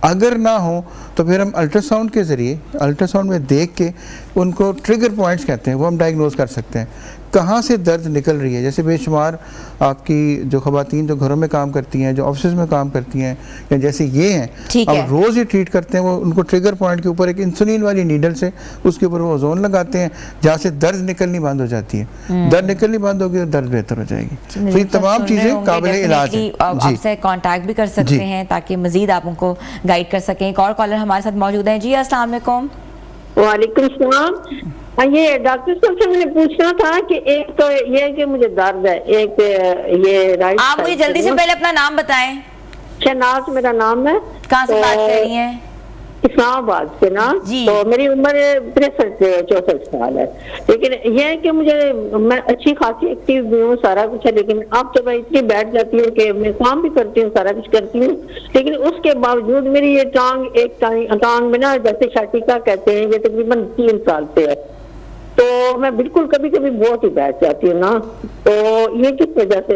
अगर ना हो तो फिर हम अल्ट्रासाउंड के ज़रिए, अल्ट्रासाउंड में देख के उनको ट्रिगर पॉइंट्स कहते हैं, वो हम डायग्नोज कर सकते हैं कहाँ से दर्द निकल रही है। जैसे बेशुमार आपकी जो ख़वातीन जो घरों में काम करती हैं, जो ऑफिस में काम करती हैं, या जैसे ये हैं, ठीक है। अब रोज़ ये ट्रीट करते हैं, वो उनको ट्रिगर पॉइंट के ऊपर एक इंसुलिन वाली नीडल से उसके ऊपर वो ओजोन लगाते हैं, जहाँ से दर्द निकलनी बंद हो जाती है। दर्द निकलनी बंद होगी तो दर्द बेहतर हो जाएगी। तो ये तमाम चीज़ें काबिल इलाज हैं। आपसे कांटेक्ट भी कर सकते हैं ताकि मजीद आप उनको गाइड कर सकें। एक और कॉलर हमारे साथ मौजूद हैं। जी अस्सलाम वालेकुम। वालेकुम सलाम। ये डॉक्टर साहब से मैंने पूछना था कि एक तो ये है कि मुझे दर्द है, एक ये राइट। आप मुझे जल्दी से पहले अपना नाम बताएं। शहनाज मेरा नाम है। कहाँ से बात कर रही हैं? इस्लामाबाद से ना। जी। तो मेरी उम्र 63-64 साल है, लेकिन ये है कि मुझे, मैं अच्छी खासी एक्टिव भी हूँ, सारा कुछ है, लेकिन अब तो मैं इतनी बैठ जाती हूँ कि मैं काम भी करती हूँ, सारा कुछ करती हूँ, लेकिन उसके बावजूद मेरी ये टांग में ना, जैसे शाटिका कहते हैं, ये तकरीबन 3 साल से है। तो मैं बिल्कुल कभी कभी बहुत ही बैठ जाती हूँ ना, तो ये किस वजह से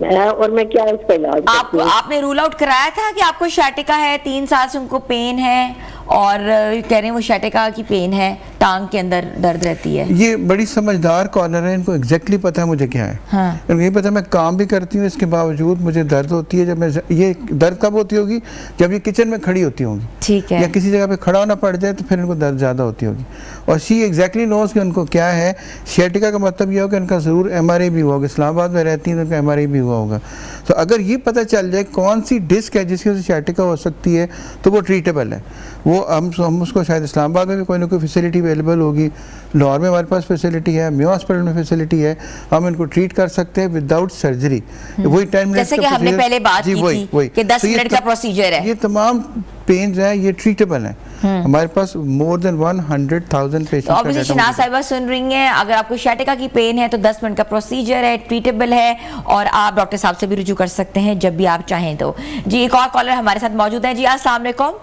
है और मैं क्या इसका इलाज करती हूँ? आपने रूल आउट कराया था कि आपको शाटिका है, 3 साल से उनको पेन है और कह रहे हैं वो शाटिका की पेन है, टांग के अंदर दर्द रहती है। ये बड़ी समझदार कॉलर है, इनको एग्जैक्टली पता है मुझे क्या है। हाँ। इनको ये पता है मैं काम भी करती हूँ, इसके बावजूद मुझे दर्द होती है। जब मैं ये दर्द कब होती होगी? जब ये किचन में खड़ी होती होंगी, ठीक है, या किसी जगह पे खड़ा होना पड़ जाए तो फिर इनको दर्द ज़्यादा होती होगी। और शी एग्जैक्टली नोज कि उनको क्या है। शाटिका का मतलब ये होगा कि इनका ज़रूर MRI भी हुआ होगा, इस्लामाबाद में रहती है तो इनका MRI भी हुआ होगा। तो अगर ये पता चल जाए कौन सी डिस्क है जिसकी वजह से शाटिका हो सकती है तो वो ट्रीटेबल है। वो हम उसको शायद इस्लामाबाद में भी कोई ना कोई फैसिलिटी अवेलेबल होगी, लाहौर में हमारे पास फैसिलिटी है, मेयो हॉस्पिटल में फैसिलिटी है, हम इनको ट्रीट कर सकते हैं विदाउट सर्जरी। वही 10 मिनट जैसे कि हमने पहले बात की थी कि 10 मिनट का प्रोसीजर है। ये तमाम पेन्स हैं, ये ट्रीटेबल हैं। हमारे पास more than 100,000 patients. Obviously Shahnaz sahiba सुन रही हैं, अगर आपको शाटिका की पेन है तो 10 मिनट का प्रोसीजर है, ट्रीटेबल है और आप डॉक्टर साहब से भी रुजू कर सकते हैं जब भी आप चाहें तो। जी एक और कॉलर हमारे साथ मौजूद है। जी अस्सलाम वालेकुम।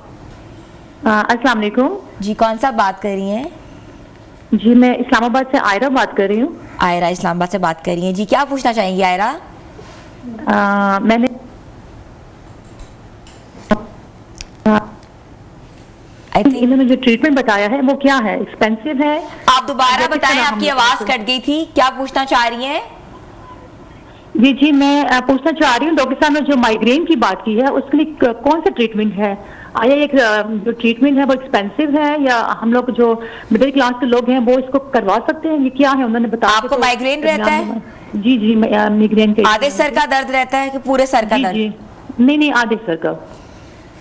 अस्सलाम वालेकुम। जी कौन सा बात कर रही हैं? जी मैं इस्लामाबाद से आयरा बात कर रही हूँ। आयरा इस्लामाबाद से बात कर रही हैं। जी क्या पूछना चाहेंगी आयरा? मैंने आई थिंक इन्होंने जो ट्रीटमेंट बताया है वो क्या है, एक्सपेंसिव है? आप दोबारा बताएं, आपकी आवाज कट गई थी। क्या पूछना चाह रही हैं? जी मैं पूछना चाह रही हूँ डॉक्टर साहब ने जो माइग्रेन की बात की है उसके लिए कौन सा ट्रीटमेंट है? आया एक जो ट्रीटमेंट है वो एक्सपेंसिव है या हम लोग जो मिडिल क्लास के लोग हैं वो इसको करवा सकते हैं? ये क्या है उन्होंने बताया? आपको माइग्रेन रहता है? जी माइग्रेन के आधे सर का दर्द रहता है कि पूरे सर का दर्द? जी नहीं आधे सर का।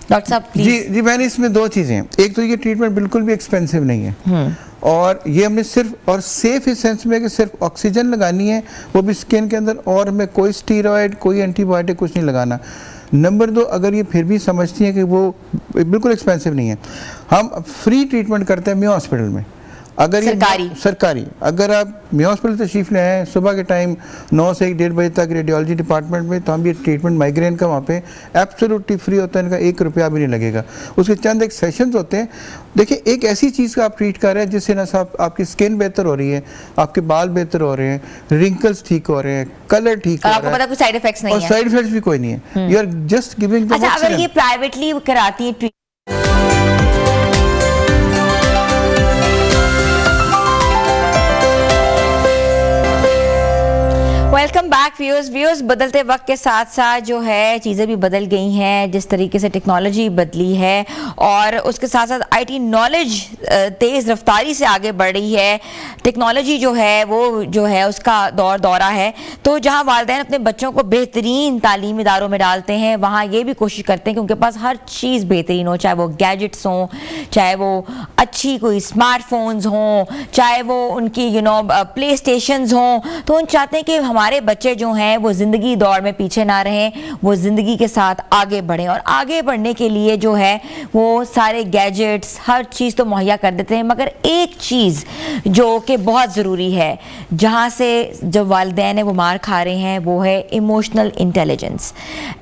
डॉक्टर साहब प्लीज। जी मैंने इसमें 2 चीज़ें हैं। एक तो ये ट्रीटमेंट बिल्कुल भी एक्सपेंसिव नहीं है और ये हमने सिर्फ और सेफ इस सेंस में कि सिर्फ ऑक्सीजन लगानी है, वो भी स्किन के अंदर, और हमें कोई स्टीरॉयड कोई एंटीबायोटिक कुछ नहीं लगाना। नंबर 2, अगर ये फिर भी समझती हैं कि वो बिल्कुल एक्सपेंसिव नहीं है, हम फ्री ट्रीटमेंट करते हैं मेयो हॉस्पिटल में। अगर ये सरकारी अगर आप मियां हॉस्पिटल तशरीफ़ ले आए सुबह के टाइम 9 से 1-1:30 बजे तक रेडियोलॉजी डिपार्टमेंट में, तो हम ये ट्रीटमेंट माइग्रेन का वहाँ पे एब्सोल्युटली फ्री होता है, इनका 1 रुपया भी नहीं लगेगा। उसके चंद एक सेशंस होते हैं। देखिए एक ऐसी चीज़ का आप ट्रीट कर रहे हैं जिससे ना साहब आपकी स्किन बेहतर हो रही है, आपके बाल बेहतर हो रहे हैं, रिंकल्स ठीक हो रहे हैं, कलर ठीक हो रहा है, आपको पता कोई साइड इफेक्ट्स नहीं और है, साइड इफेक्ट्स भी कोई नहीं है। You are just giving. अच्छा, अगर ये प्राइवेटली कराती है वेलकम बैक व्यूअर्स। बदलते वक्त के साथ साथ जो है चीज़ें भी बदल गई हैं, जिस तरीके से टेक्नोलॉजी बदली है और उसके साथ साथ आईटी नॉलेज तेज़ रफ्तारी से आगे बढ़ रही है। टेक्नोलॉजी जो है वो जो है उसका दौरा है। तो जहां वालिदैन अपने बच्चों को बेहतरीन तालीमी इदारों में डालते हैं, वहाँ ये भी कोशिश करते हैं कि उनके पास हर चीज़ बेहतरीन हो, चाहे वो गैजेट्स हों, चाहे वो अच्छी कोई स्मार्टफोन्स हों, चाहे वो उनकी प्ले स्टेशंस हों। तो उन चाहते हैं कि हमारे बच्चे जो हैं वो ज़िंदगी दौड़ में पीछे ना रहें, वो ज़िंदगी के साथ आगे बढ़ें। और आगे बढ़ने के लिए जो है वो सारे गैजेट्स हर चीज़ तो मुहैया कर देते हैं, मगर एक चीज़ जो कि बहुत ज़रूरी है, जहाँ से जो वालिदैन है वो मार खा रहे हैं, वो है इमोशनल इंटेलिजेंस।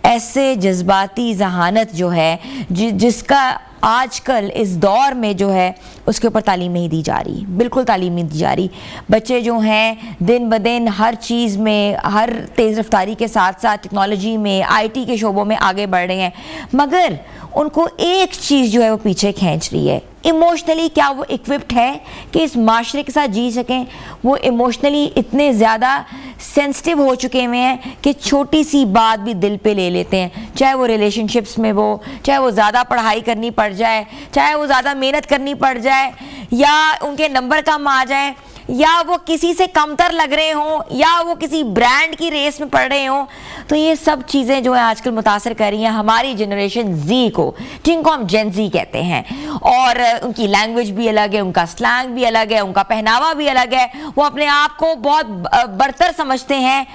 ऐसे जज्बाती ज़हानत जो है जिसका आजकल इस दौर में जो है उसके ऊपर तालीम नहीं दी जा रही, बिल्कुल तालीम नहीं दी जा रही। बच्चे जो हैं दिन ब दिन हर चीज़ में, हर तेज़ रफ्तारी के साथ साथ टेक्नोलॉजी में, आईटी के शोबों में आगे बढ़ रहे हैं, मगर उनको एक चीज़ जो है वो पीछे खींच रही है। इमोशनली क्या वो इक्विप्ड है कि इस माशरे के साथ जी सकें? वो इमोशनली इतने ज़्यादा सेंसिटिव हो चुके हुए हैं कि छोटी सी बात भी दिल पे ले लेते हैं, चाहे वो रिलेशनशिप्स में वो, चाहे वो ज़्यादा पढ़ाई करनी पड़ जाए, चाहे वो ज़्यादा मेहनत करनी पड़ जाए, या उनके नंबर कम आ जाए, या वो किसी से कमतर लग रहे हों, या वो किसी ब्रांड की रेस में पड़ रहे हों। तो ये सब चीज़ें जो है आजकल मुतासर कर रही हैं हमारी जनरेशन जी को, जिनको हम जेन जी कहते हैं। और उनकी लैंग्वेज भी अलग है, उनका स्लैंग भी अलग है, उनका पहनावा भी अलग है। वो अपने आप को बहुत बरतर समझते हैं,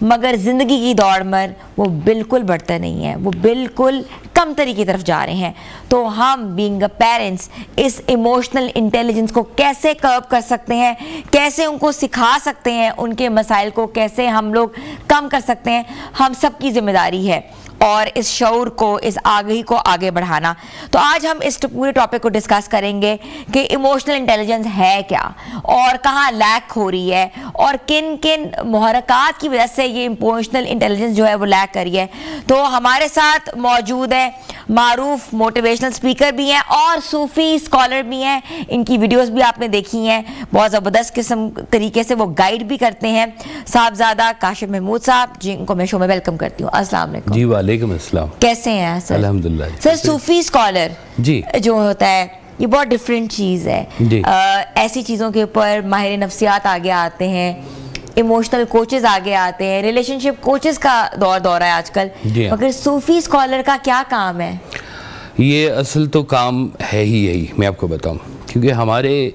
मगर ज़िंदगी की दौड़ में वो बिल्कुल बढ़ते नहीं है, वो बिल्कुल कमतरी की तरफ जा रहे हैं। तो हम बीइंग अ पेरेंट्स इस इमोशनल इंटेलिजेंस को कैसे कर्व कर सकते हैं, कैसे उनको सिखा सकते हैं, उनके मसाइल को कैसे हम लोग कम कर सकते हैं, हम सबकी जिम्मेदारी है। और इस शऊर को, इस आगाही को आगे बढ़ाना। तो आज हम इस पूरे टॉपिक को डिस्कस करेंगे कि इमोशनल इंटेलिजेंस है क्या और कहाँ लैक हो रही है और किन किन मुहरकात की वजह से ये इमोशनल इंटेलिजेंस जो है वो लैक कर रही है। तो हमारे साथ मौजूद है मारूफ मोटिवेशनल स्पीकर भी हैं और सूफ़ी स्कॉलर भी हैं। इनकी वीडियोस भी आपने देखी हैं, बहुत ज़बरदस्त किस्म तरीके से वो गाइड भी करते हैं। साहबजादा काशिफ महमूद साहब, जिनको मैं शो में वेलकम करती हूँ। अस्सलाम वालेकुम। जी वालेकुम अस्सलाम। कैसे हैं सर? अल्हम्दुलिल्लाह। सर सूफ़ी स्कॉलर जी जो होता है ये बहुत डिफरेंट चीज़ है। ऐसी चीज़ों के ऊपर माहिर नफ्सियात आगे आते हैं, इमोशनल कोचेस आगे आते हैं, रिलेशनशिप कोचेस का दौर है आजकल, मगर सूफ़ी स्कॉलर का क्या काम है? ये असल तो काम है ही यही, मैं आपको बताऊं, क्योंकि हमारे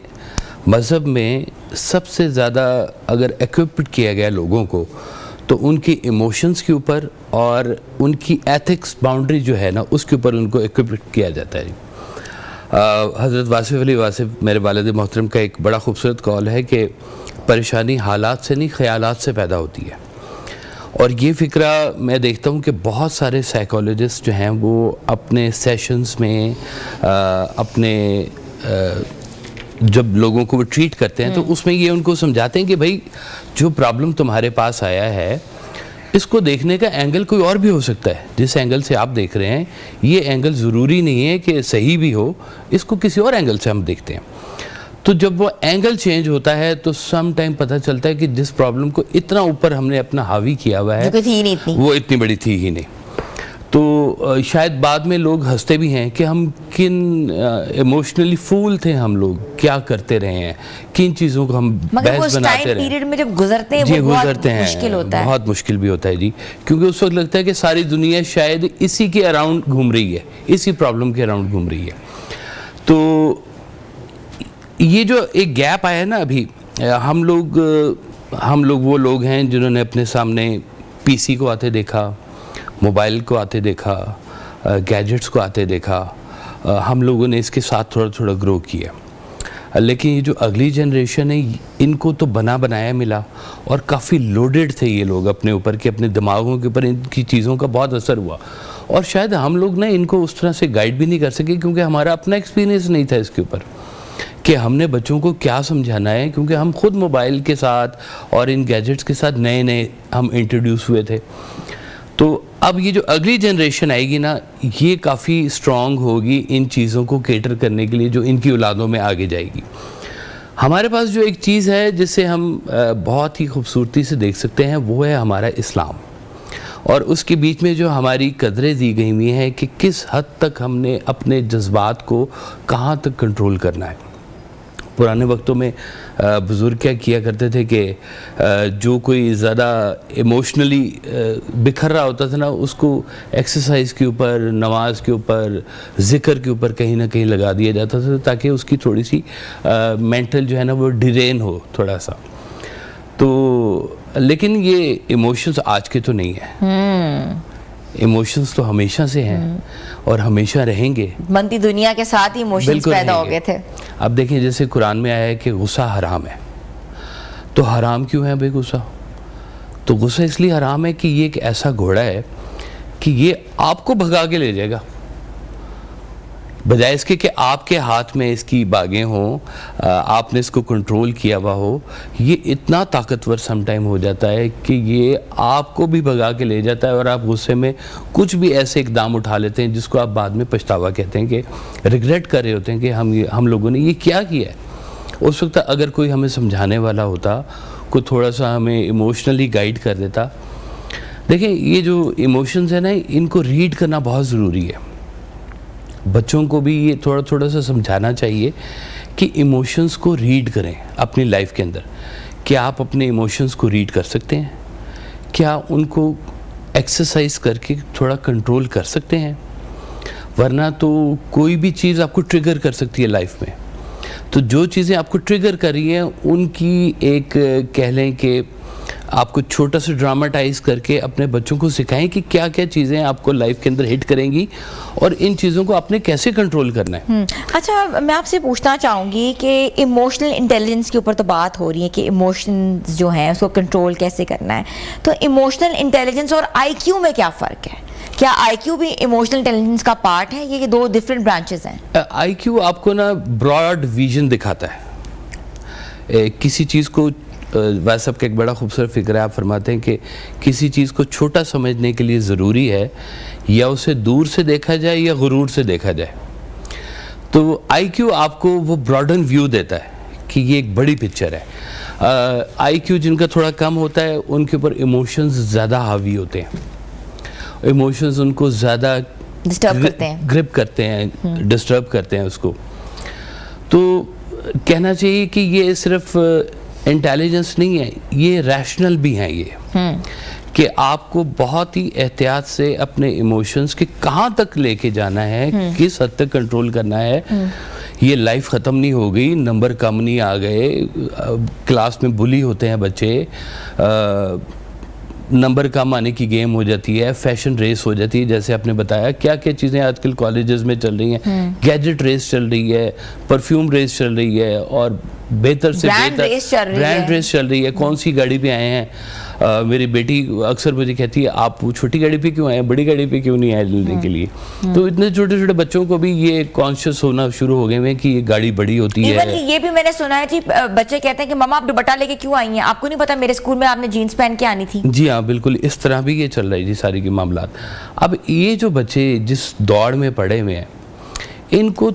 मज़हब में सबसे ज़्यादा अगर इक्विप्ड किया गया लोगों को तो उनकी इमोशंस के ऊपर और उनकी एथिक्स बाउंड्री जो है ना उसके ऊपर उनको इक्विप्ड किया जाता है। हज़रत वासिफ़ अली वासिफ़ मेरे वालिद मोहतरम का एक बड़ा खूबसूरत कौल है कि परेशानी हालात से नहीं ख़यालात से पैदा होती है। और ये फ़िक्रा मैं देखता हूँ कि बहुत सारे साइकोलॉजिस्ट जो हैं वो अपने सेशंस में अपने जब लोगों को वो ट्रीट करते हैं तो उसमें ये उनको समझाते हैं कि भाई जो प्रॉब्लम तुम्हारे पास आया है इसको देखने का एंगल कोई और भी हो सकता है। जिस एंगल से आप देख रहे हैं ये एंगल ज़रूरी नहीं है कि सही भी हो, इसको किसी और एंगल से हम देखते हैं। तो जब वो एंगल चेंज होता है तो सम टाइम पता चलता है कि जिस प्रॉब्लम को इतना ऊपर हमने अपना हावी किया हुआ है वो इतनी बड़ी थी ही नहीं। तो शायद बाद में लोग हंसते भी हैं कि हम किन इमोशनली फूल थे, हम लोग क्या करते रहे हैं, किन चीज़ों को हम बहस बनाते रहे। पीरियड में जब गुजरते हैं जी वो गुजरते हैं, मुश्किल होता है, बहुत मुश्किल भी होता है जी, क्योंकि उस वक्त लगता है कि सारी दुनिया शायद इसी के अराउंड घूम रही है, इसी प्रॉब्लम के अराउंड घूम रही है। तो ये जो एक गैप आया है ना अभी, हम लोग वो लोग हैं जिन्होंने अपने सामने पीसी को आते देखा, मोबाइल को आते देखा, गैजेट्स को आते देखा, हम लोगों ने इसके साथ थोड़ा थोड़ा ग्रो किया। लेकिन ये जो अगली जनरेशन है इनको तो बना बनाया मिला और काफ़ी लोडेड थे ये लोग अपने ऊपर कि अपने दिमागों के ऊपर इनकी चीज़ों का बहुत असर हुआ, और शायद हम लोग ना इनको उस तरह से गाइड भी नहीं कर सके क्योंकि हमारा अपना एक्सपीरियंस नहीं था इसके ऊपर कि हमने बच्चों को क्या समझाना है, क्योंकि हम खुद मोबाइल के साथ और इन गैजेट्स के साथ नए नए हम इंट्रोड्यूस हुए थे। तो अब ये जो अगली जनरेशन आएगी ना, ये काफ़ी स्ट्रॉन्ग होगी इन चीज़ों को केटर करने के लिए जो इनकी औलादों में आगे जाएगी। हमारे पास जो एक चीज़ है जिसे हम बहुत ही खूबसूरती से देख सकते हैं वो है हमारा इस्लाम, और उसके बीच में जो हमारी कदरें दी गई हुई हैं कि किस हद तक हमने अपने जज्बात को कहाँ तक कंट्रोल करना है। पुराने वक्तों में बुज़ुर्ग क्या किया करते थे कि जो कोई ज़्यादा इमोशनली बिखर रहा होता था ना, उसको एक्सरसाइज के ऊपर, नमाज के ऊपर, ज़िक्र के ऊपर कहीं ना कहीं लगा दिया जाता था ताकि उसकी थोड़ी सी मेंटल जो है ना वो डिरेन हो थोड़ा सा। तो लेकिन ये इमोशंस आज के तो नहीं है, इमोशंस तो हमेशा से हैं और हमेशा रहेंगे। बनती दुनिया के साथ ही इमोशंस पैदा हो गए थे। अब देखिए जैसे कुरान में आया है कि गुस्सा हराम है, तो हराम क्यों है भाई गुस्सा? तो गुस्सा इसलिए हराम है कि ये एक ऐसा घोड़ा है कि ये आपको भगा के ले जाएगा, बजाय इसके कि आपके हाथ में इसकी बागें हों, आपने इसको कंट्रोल किया हुआ हो। ये इतना ताकतवर समटाइम हो जाता है कि ये आपको भी भगा के ले जाता है और आप गुस्से में कुछ भी ऐसे इकदाम उठा लेते हैं जिसको आप बाद में पछतावा कहते हैं, कि रिग्रेट कर रहे होते हैं कि हम लोगों ने ये क्या किया है। उस वक्त अगर कोई हमें समझाने वाला होता, कोई थोड़ा सा हमें इमोशनली गाइड कर देता। देखिए ये जो इमोशंस है ना, इनको रीड करना बहुत ज़रूरी है। बच्चों को भी ये थोड़ा थोड़ा सा समझाना चाहिए कि इमोशंस को रीड करें अपनी लाइफ के अंदर। क्या आप अपने इमोशंस को रीड कर सकते हैं? क्या उनको एक्सरसाइज करके थोड़ा कंट्रोल कर सकते हैं? वरना तो कोई भी चीज़ आपको ट्रिगर कर सकती है लाइफ में। तो जो चीज़ें आपको ट्रिगर कर रही हैं उनकी एक कह लें कि आपको छोटा सा ड्रामाटाइज करके अपने बच्चों को सिखाएं कि क्या क्या चीज़ें आपको लाइफ के अंदर हिट करेंगी और इन चीज़ों को आपने कैसे कंट्रोल करना है। अच्छा, मैं आपसे पूछना चाहूँगी कि इमोशनल इंटेलिजेंस के ऊपर तो बात हो रही है कि इमोशंस जो हैं उसको कंट्रोल कैसे करना है, तो इमोशनल इंटेलिजेंस और आईक्यू में क्या फ़र्क है? क्या आईक्यू भी इमोशनल इंटेलिजेंस का पार्ट है? ये दो डिफरेंट ब्रांचेस हैं। आईक्यू आपको ना ब्रॉड विजन दिखाता है किसी चीज़ को। वैसे आपका एक बड़ा खूबसूरत फिक्र है, आप फरमाते हैं कि किसी चीज़ को छोटा समझने के लिए ज़रूरी है या उसे दूर से देखा जाए या गुरूर से देखा जाए। तो आईक्यू आपको वो ब्रॉडन व्यू देता है कि ये एक बड़ी पिक्चर है। आईक्यू जिनका थोड़ा कम होता है उनके ऊपर इमोशंस ज़्यादा हावी होते हैं, इमोशंस उनको ज़्यादा डिस्टर्ब करते हैं, ग्रिप करते हैं, डिस्टर्ब करते हैं उसको। तो कहना चाहिए कि ये सिर्फ इंटेलिजेंस नहीं है, ये रैशनल भी हैं ये, कि आपको बहुत ही एहतियात से अपने इमोशंस के कहाँ तक लेके जाना है, किस हद तक कंट्रोल करना है। ये लाइफ ख़त्म नहीं हो गई, नंबर कम नहीं आ गए, क्लास में बुली होते हैं बच्चे, नंबर कम आने की गेम हो जाती है, फैशन रेस हो जाती है, जैसे आपने बताया क्या क्या चीज़ें आजकल कॉलेजेस में चल रही हैं, गैजेट रेस चल रही है, परफ्यूम रेस चल रही है, और बेहतर से बेहतर ब्रांड रेस चल रही है। कौन सी गाड़ी पे आए हैं? मेरी बेटी अक्सर मुझे कहती है आप छोटी गाड़ी पे क्यों आए, बड़ी गाड़ी पे क्यों नहीं आए लेने के लिए। तो इतने छोटे छोटे बच्चों को भी ये कॉन्शियस होना शुरू हो गए हैं कि ये गाड़ी बड़ी होती है। ये भी मैंने सुना है जी, बच्चे कहते हैं कि मम्मा आप दुपट्टा लेके क्यों आई हैं, आपको नहीं पता मेरे स्कूल में आपने जीन्स पहन के आनी थी। जी हाँ, बिल्कुल इस तरह भी ये चल रहा है जी सारी की मामलात। अब ये जो बच्चे जिस दौड़ में पड़े हुए हैं, इनको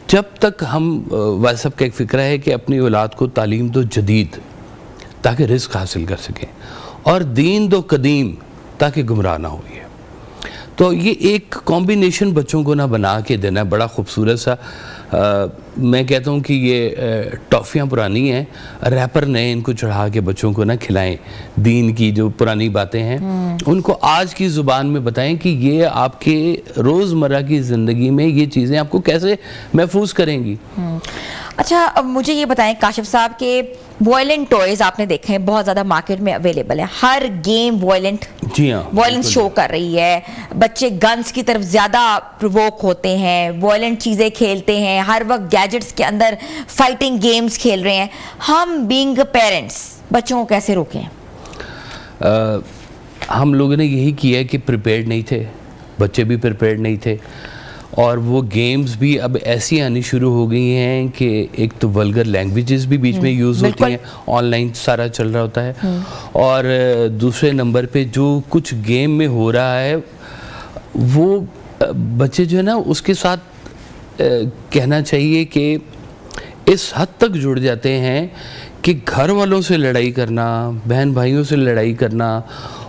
जब तक हम वैसे का एक फ़िक्र है कि अपनी औलाद को तालीम दो जदीद ताकि रिस्क हासिल कर सकें, और दीन दो कदीम ताकि गुमराह ना हो। ये तो ये एक कॉम्बिनेशन बच्चों को ना बना के देना है, बड़ा खूबसूरत सा। मैं कहता हूँ कि ये टॉफ़ियाँ पुरानी हैं, रैपर नए इनको चढ़ा के बच्चों को ना खिलाएं, दीन की जो पुरानी बातें हैं उनको आज की ज़ुबान में बताएं कि ये आपके रोज़मर्रा की ज़िंदगी में ये चीज़ें आपको कैसे महफूज करेंगी। अच्छा, अब मुझे ये बताएं काशिफ साहब के वॉयलेंट टॉयज आपने देखे हैं, बहुत ज़्यादा मार्केट में अवेलेबल है, हर गेम वॉयलेंट, जी हाँ, वॉयलेंस शो कर रही है, बच्चे गन्स की तरफ ज़्यादा प्रोवोक होते हैं, वॉयलेंट चीज़ें खेलते हैं, हर वक्त गैजेट्स के अंदर फाइटिंग गेम्स खेल रहे हैं, हम बीइंग पेरेंट्स बच्चों को कैसे रोकें? हम लोगों ने यही किया कि प्रिपेयर्ड नहीं थे, बच्चे भी प्रिपेयर्ड नहीं थे, और वो गेम्स भी अब ऐसी आनी शुरू हो गई हैं कि एक तो वल्गर लैंग्वेजेस भी बीच में यूज़ होती हैं, ऑनलाइन सारा चल रहा होता है, और दूसरे नंबर पे जो कुछ गेम में हो रहा है वो बच्चे जो है ना उसके साथ कहना चाहिए कि इस हद तक जुड़ जाते हैं कि घर वालों से लड़ाई करना, बहन भाइयों से लड़ाई करना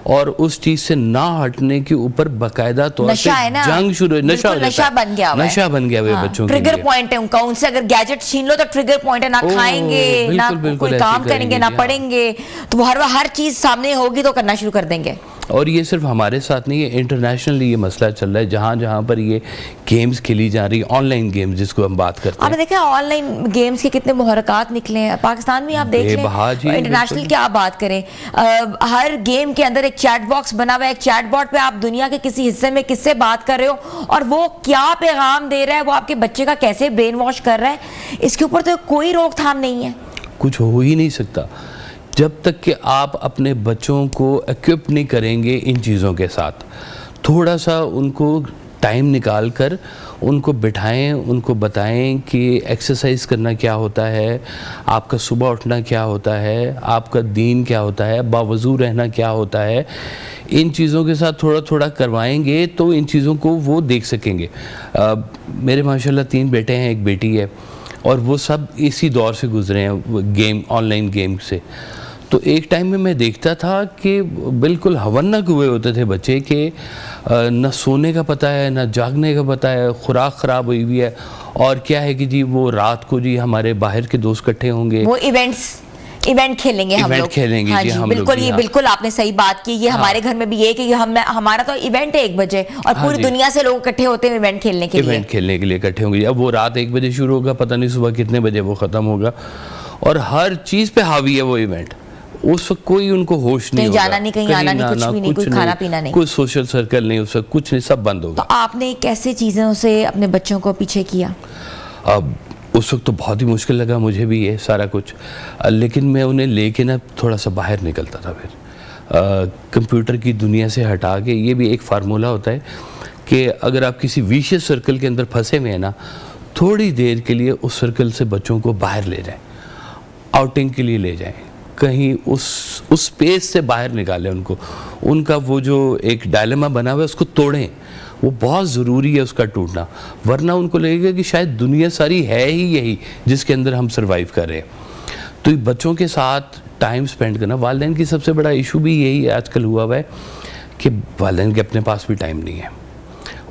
और उस चीज से ना हटने के ऊपर बाकायदा तौर पे जंग शुरू, नशा बन गया हुआ है, नशा बन गया हुआ है बच्चों के लिए। ट्रिगर पॉइंट है उनका, उनसे अगर गैजेट छीन लो तो ट्रिगर पॉइंट है, ना खाएंगे ना कोई काम करेंगे ना पढ़ेंगे, तो हर चीज सामने होगी तो करना शुरू कर देंगे। और ये सिर्फ हमारे साथ नहीं है, इंटरनेशनली ये मसला चल रहा है, जहाँ जहाँ पर ये गेम्स खेली जा रही है, ऑनलाइन गेम्स जिसको हम बात करते हैं। आपने देखा ऑनलाइन गेम्स के कितने मुहर्रकात निकले हैं पाकिस्तान में, आप देख लें, इंटरनेशनल की आप बात करें, हर गेम के अंदर एक चैट बॉक्स बना हुआ है, एक चैट बॉट पे आप दुनिया के किसी हिस्से में किससे बात कर रहे हो और वो क्या पैगाम दे रहा है, वो आपके बच्चे का कैसे ब्रेन वॉश कर रहा है, इसके ऊपर तो कोई रोकथाम नहीं है। कुछ हो ही नहीं सकता जब तक कि आप अपने बच्चों को इक्विप नहीं करेंगे इन चीज़ों के साथ। थोड़ा सा उनको टाइम निकाल कर उनको बिठाएं, उनको बताएं कि एक्सरसाइज करना क्या होता है, आपका सुबह उठना क्या होता है, आपका दीन क्या होता है, बावजू रहना क्या होता है। इन चीज़ों के साथ थोड़ा थोड़ा करवाएंगे तो इन चीज़ों को वो देख सकेंगे। मेरे माशाल्लाह 3 बेटे हैं, 1 बेटी है, और वो सब इसी दौर से गुजरे हैं, गेम, ऑनलाइन गेम से। तो एक टाइम में मैं देखता था कि बिल्कुल हवन्नक हुए होते थे बच्चे के, न सोने का पता है न जागने का पता है, खुराक ख़राब हुई हुई है, और क्या है कि जी वो रात को जी हमारे बाहर के दोस्त इकट्ठे होंगे, वो इवेंट खेलेंगे, हम लोग खेलेंगे। हाँ जी, हम बिल्कुल लोग, ये बिल्कुल आपने सही बात की। ये हमारे घर में भी ये कि हमारा तो इवेंट है 1 बजे और पूरी दुनिया से लोग इकट्ठे होते हैं इवेंट खेलने के लिए इकट्ठे होंगे। अब वो रात 1 बजे शुरू होगा, पता नहीं सुबह कितने बजे वो ख़त्म होगा, और हर चीज़ पे हावी है वो इवेंट। उस वक्त कोई उनको होश नहीं होगा, जाना नहीं, कहीं आना नहीं, कुछ भी नहीं, कोई खाना पीना नहीं, कोई सोशल सर्कल नहीं, उस वक्त कुछ नहीं, सब बंद होगा। तो आपने कैसे चीज़ों से अपने बच्चों को पीछे किया? अब उस वक्त तो बहुत ही मुश्किल लगा मुझे भी ये सारा कुछ, लेकिन मैं उन्हें लेके ना थोड़ा सा बाहर निकलता था, फिर कंप्यूटर की दुनिया से हटा के। ये भी एक फार्मूला होता है कि अगर आप किसी विशियस सर्कल के अंदर फंसे हुए हैं ना, थोड़ी देर के लिए उस सर्कल से बच्चों को बाहर ले जाएं, आउटिंग के लिए ले जाएं, कहीं उस स्पेस से बाहर निकालें उनको, उनका वो जो एक डायलेमा बना हुआ है उसको तोड़ें। वो बहुत ज़रूरी है उसका टूटना, वरना उनको लगेगा कि शायद दुनिया सारी है ही यही जिसके अंदर हम सरवाइव कर रहे हैं। तो बच्चों के साथ टाइम स्पेंड करना, वालिदैन की सबसे बड़ा इशू भी यही आजकल हुआ हुआ है कि वालिदैन के अपने पास भी टाइम नहीं है।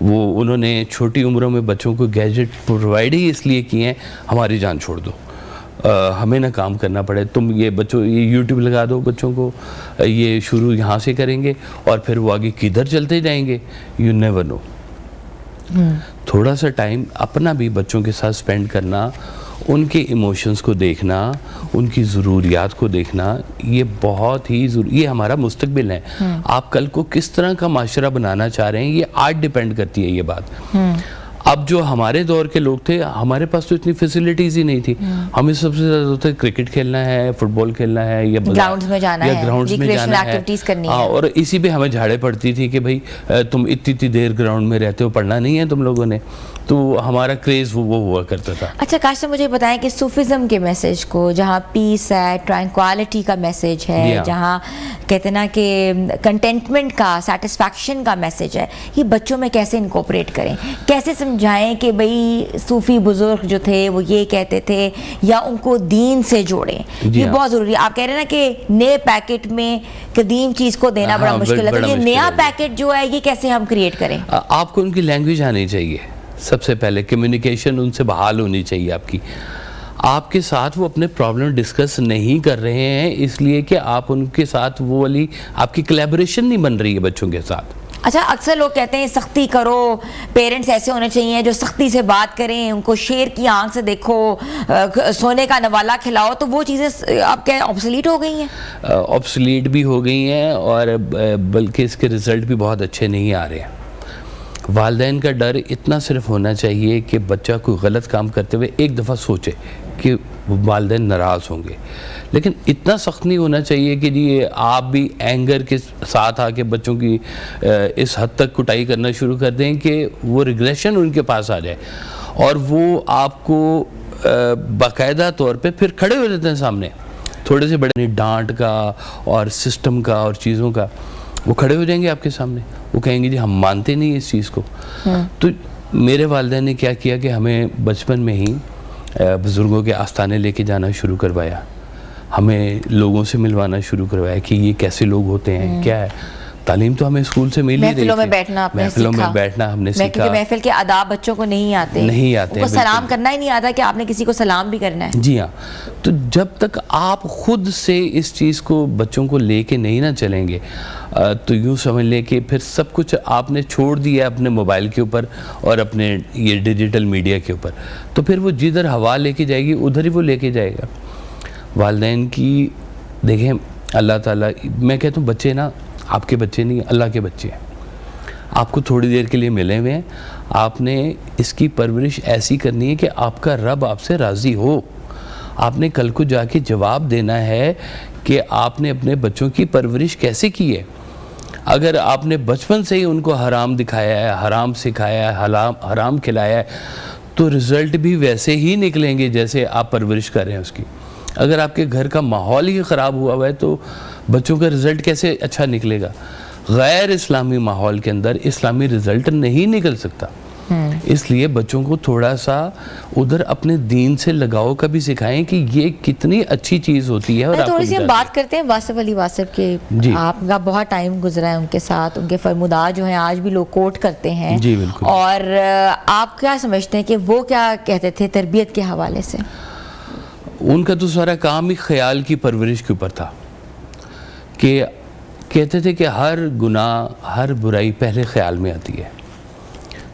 वो उन्होंने छोटी उम्रों में बच्चों को गैजेट प्रोवाइड ही इसलिए किए हैं, हमारी जान छोड़ दो, हमें ना काम करना पड़े, तुम ये बच्चों ये यूट्यूब लगा दो बच्चों को, ये शुरू यहाँ से करेंगे और फिर वो आगे किधर चलते जाएंगे, यू नेवर नो। थोड़ा सा टाइम अपना भी बच्चों के साथ स्पेंड करना, उनके इमोशंस को देखना, उनकी ज़रूरियात को देखना, ये बहुत ही ये हमारा मुस्तकबिल है। आप कल को किस तरह का माशरा बनाना चाह रहे हैं, ये आज डिपेंड करती है ये बात। अब जो हमारे दौर के लोग थे, हमारे पास तो इतनी फैसिलिटीज़ ही नहीं थी। हमें सबसे ज़्यादा होता है क्रिकेट खेलना है, फुटबॉल खेलना है, या ग्राउंड्स में जाना है, ग्राउंड्स में जाना है, एक्टिविटीज़ करनी है। और इसी पे हमें झाड़े पड़ती थी कि भाई तुम इतनी देर ग्राउंड में रहते हो, पढ़ना नहीं है तुम लोगों ने। तो हमारा क्रेज़ वो हुआ करता था। अच्छा काश से मुझे बताएं कि सूफिज़म के मैसेज को, जहाँ पीस है, ट्रैंक्विलिटी का मैसेज है, जहाँ कहते ना कि कंटेंटमेंट का, सेटिस्फैक्शन का मैसेज है, ये बच्चों में कैसे इनकॉर्पोरेट करें, कैसे समझाएं कि भाई सूफ़ी बुजुर्ग जो थे वो ये कहते थे, या उनको दीन से जोड़ें, ये बहुत ज़रूरी है। आप कह रहे हैं ना कि नए पैकेट में कदीम चीज़ को देना बड़ा मुश्किल है, तो ये नया पैकेट जो है ये कैसे हम क्रिएट करें? आपको उनकी लैंग्वेज आनी चाहिए, सबसे पहले कम्युनिकेशन उनसे बहाल होनी चाहिए आपकी। आपके साथ वो अपने प्रॉब्लम डिस्कस नहीं कर रहे हैं इसलिए कि आप उनके साथ वो वाली आपकी कोलैबोरेशन नहीं बन रही है बच्चों के साथ। अच्छा, अक्सर लोग कहते हैं सख्ती करो, पेरेंट्स ऐसे होने चाहिए जो सख्ती से बात करें, उनको शेर की आंख से देखो, सोने का नवाला खिलाओ, तो वो चीज़ें अब क्या ऑब्सोलीट हो गई हैं? ऑब्सोलीट भी हो गई हैं, और बल्कि इसके रिज़ल्ट भी बहुत अच्छे नहीं आ रहे हैं। वालिदैन का डर इतना सिर्फ होना चाहिए कि बच्चा कोई गलत काम करते हुए एक दफ़ा सोचे कि वालिदैन नाराज़ होंगे, लेकिन इतना सख्त नहीं होना चाहिए कि जी आप भी एंगर के साथ आके बच्चों की इस हद तक कुटाई करना शुरू कर दें कि वो रिग्रेशन उनके पास आ जाए और वो आपको बाकायदा तौर पे फिर खड़े हो जाते हैं सामने, थोड़े से बड़े डांट का और सिस्टम का और चीज़ों का, वो खड़े हो जाएंगे आपके सामने, वो कहेंगे जी हम मानते नहीं इस चीज़ को। तो मेरे वालिदैन ने क्या किया कि हमें बचपन में ही बुज़ुर्गों के आस्थाने लेके जाना शुरू करवाया, हमें लोगों से मिलवाना शुरू करवाया कि ये कैसे लोग होते हैं, क्या है। तालीम तो हमें स्कूल से मिल ही रही थी, महफिलों में बैठना आपने महफिलों सीखा। में बैठना हमने सीखा, क्योंकि महफिल के आदाब बच्चों को नहीं आते, उनको सलाम करना ही नहीं आता कि आपने किसी को सलाम भी करना है। जी हाँ, तो जब तक आप खुद से इस चीज़ को बच्चों को लेके नहीं ना चलेंगे तो यूँ समझ लें कि फिर सब कुछ आपने छोड़ दिया अपने मोबाइल के ऊपर और अपने ये डिजिटल मीडिया के ऊपर, तो फिर वो जिधर हवा लेके जाएगी उधर ही वो लेके जाएगा। वालिदैन की देखें, अल्लाह ताला, मैं कहता हूँ बच्चे ना आपके बच्चे नहीं, अल्लाह के बच्चे हैं, आपको थोड़ी देर के लिए मिले हुए हैं, आपने इसकी परवरिश ऐसी करनी है कि आपका रब आपसे राज़ी हो। आपने कल को जाके जवाब देना है कि आपने अपने बच्चों की परवरिश कैसे की है। अगर आपने बचपन से ही उनको हराम दिखाया है, हराम सिखाया है, हराम खिलाया है, तो रिज़ल्ट भी वैसे ही निकलेंगे जैसे आप परवरिश कर रहे हैं उसकी। अगर आपके घर का माहौल ही ख़राब हुआ है तो बच्चों का रिज़ल्ट कैसे अच्छा निकलेगा। गैर इस्लामी माहौल के अंदर इस्लामी रिज़ल्ट नहीं निकल सकता। इसलिए बच्चों को थोड़ा सा उधर अपने दीन से लगाव का भी सिखाएं कि ये कितनी अच्छी चीज़ होती है। और थोड़ी सी हम बात करते हैं वासिफ अली वासिफ के, आपका बहुत टाइम गुजरा है उनके साथ, उनके फरमुदार जो हैं आज भी लोग कोट करते हैं। जी बिल्कुल। और आप क्या समझते हैं कि वो क्या कहते थे तरबियत के हवाले से? उनका तो सारा काम ही ख्याल की परवरिश के ऊपर था कि कहते थे कि हर गुनाह, हर बुराई पहले ख्याल में आती है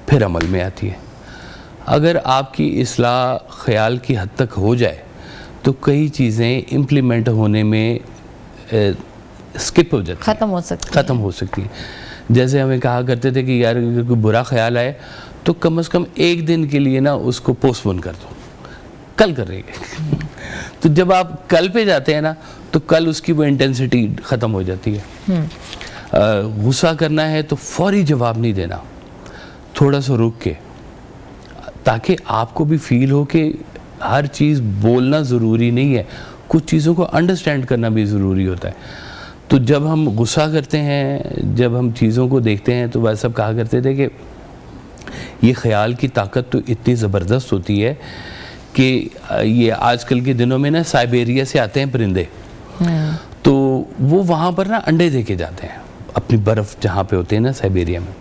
फिर अमल में आती है। अगर आपकी इस्लाह ख्याल की हद तक हो जाए तो कई चीज़ें इम्प्लीमेंट होने में स्किप हो जाती, ख़त्म हो सकती है। जैसे हमें कहा करते थे कि यार अगर कोई बुरा ख्याल आए तो कम से कम एक दिन के लिए ना उसको पोस्टपोन कर दो, कल करेंगे। तो जब आप कल पे जाते हैं ना तो कल उसकी वो इंटेंसिटी ख़त्म हो जाती है। गुस्सा करना है तो फौरी जवाब नहीं देना, थोड़ा सा रुक के, ताकि आपको भी फील हो कि हर चीज़ बोलना ज़रूरी नहीं है, कुछ चीज़ों को अंडरस्टैंड करना भी ज़रूरी होता है। तो जब हम गुस्सा करते हैं, जब हम चीज़ों को देखते हैं, तो वह सब कहा करते थे कि ये ख्याल की ताकत तो इतनी ज़बरदस्त होती है कि ये आजकल के दिनों में ना साइबेरिया से आते हैं परिंदे, तो वो वहाँ पर ना अंडे दे के जाते हैं अपनी बर्फ़ जहाँ पे होते हैं ना साइबेरिया में।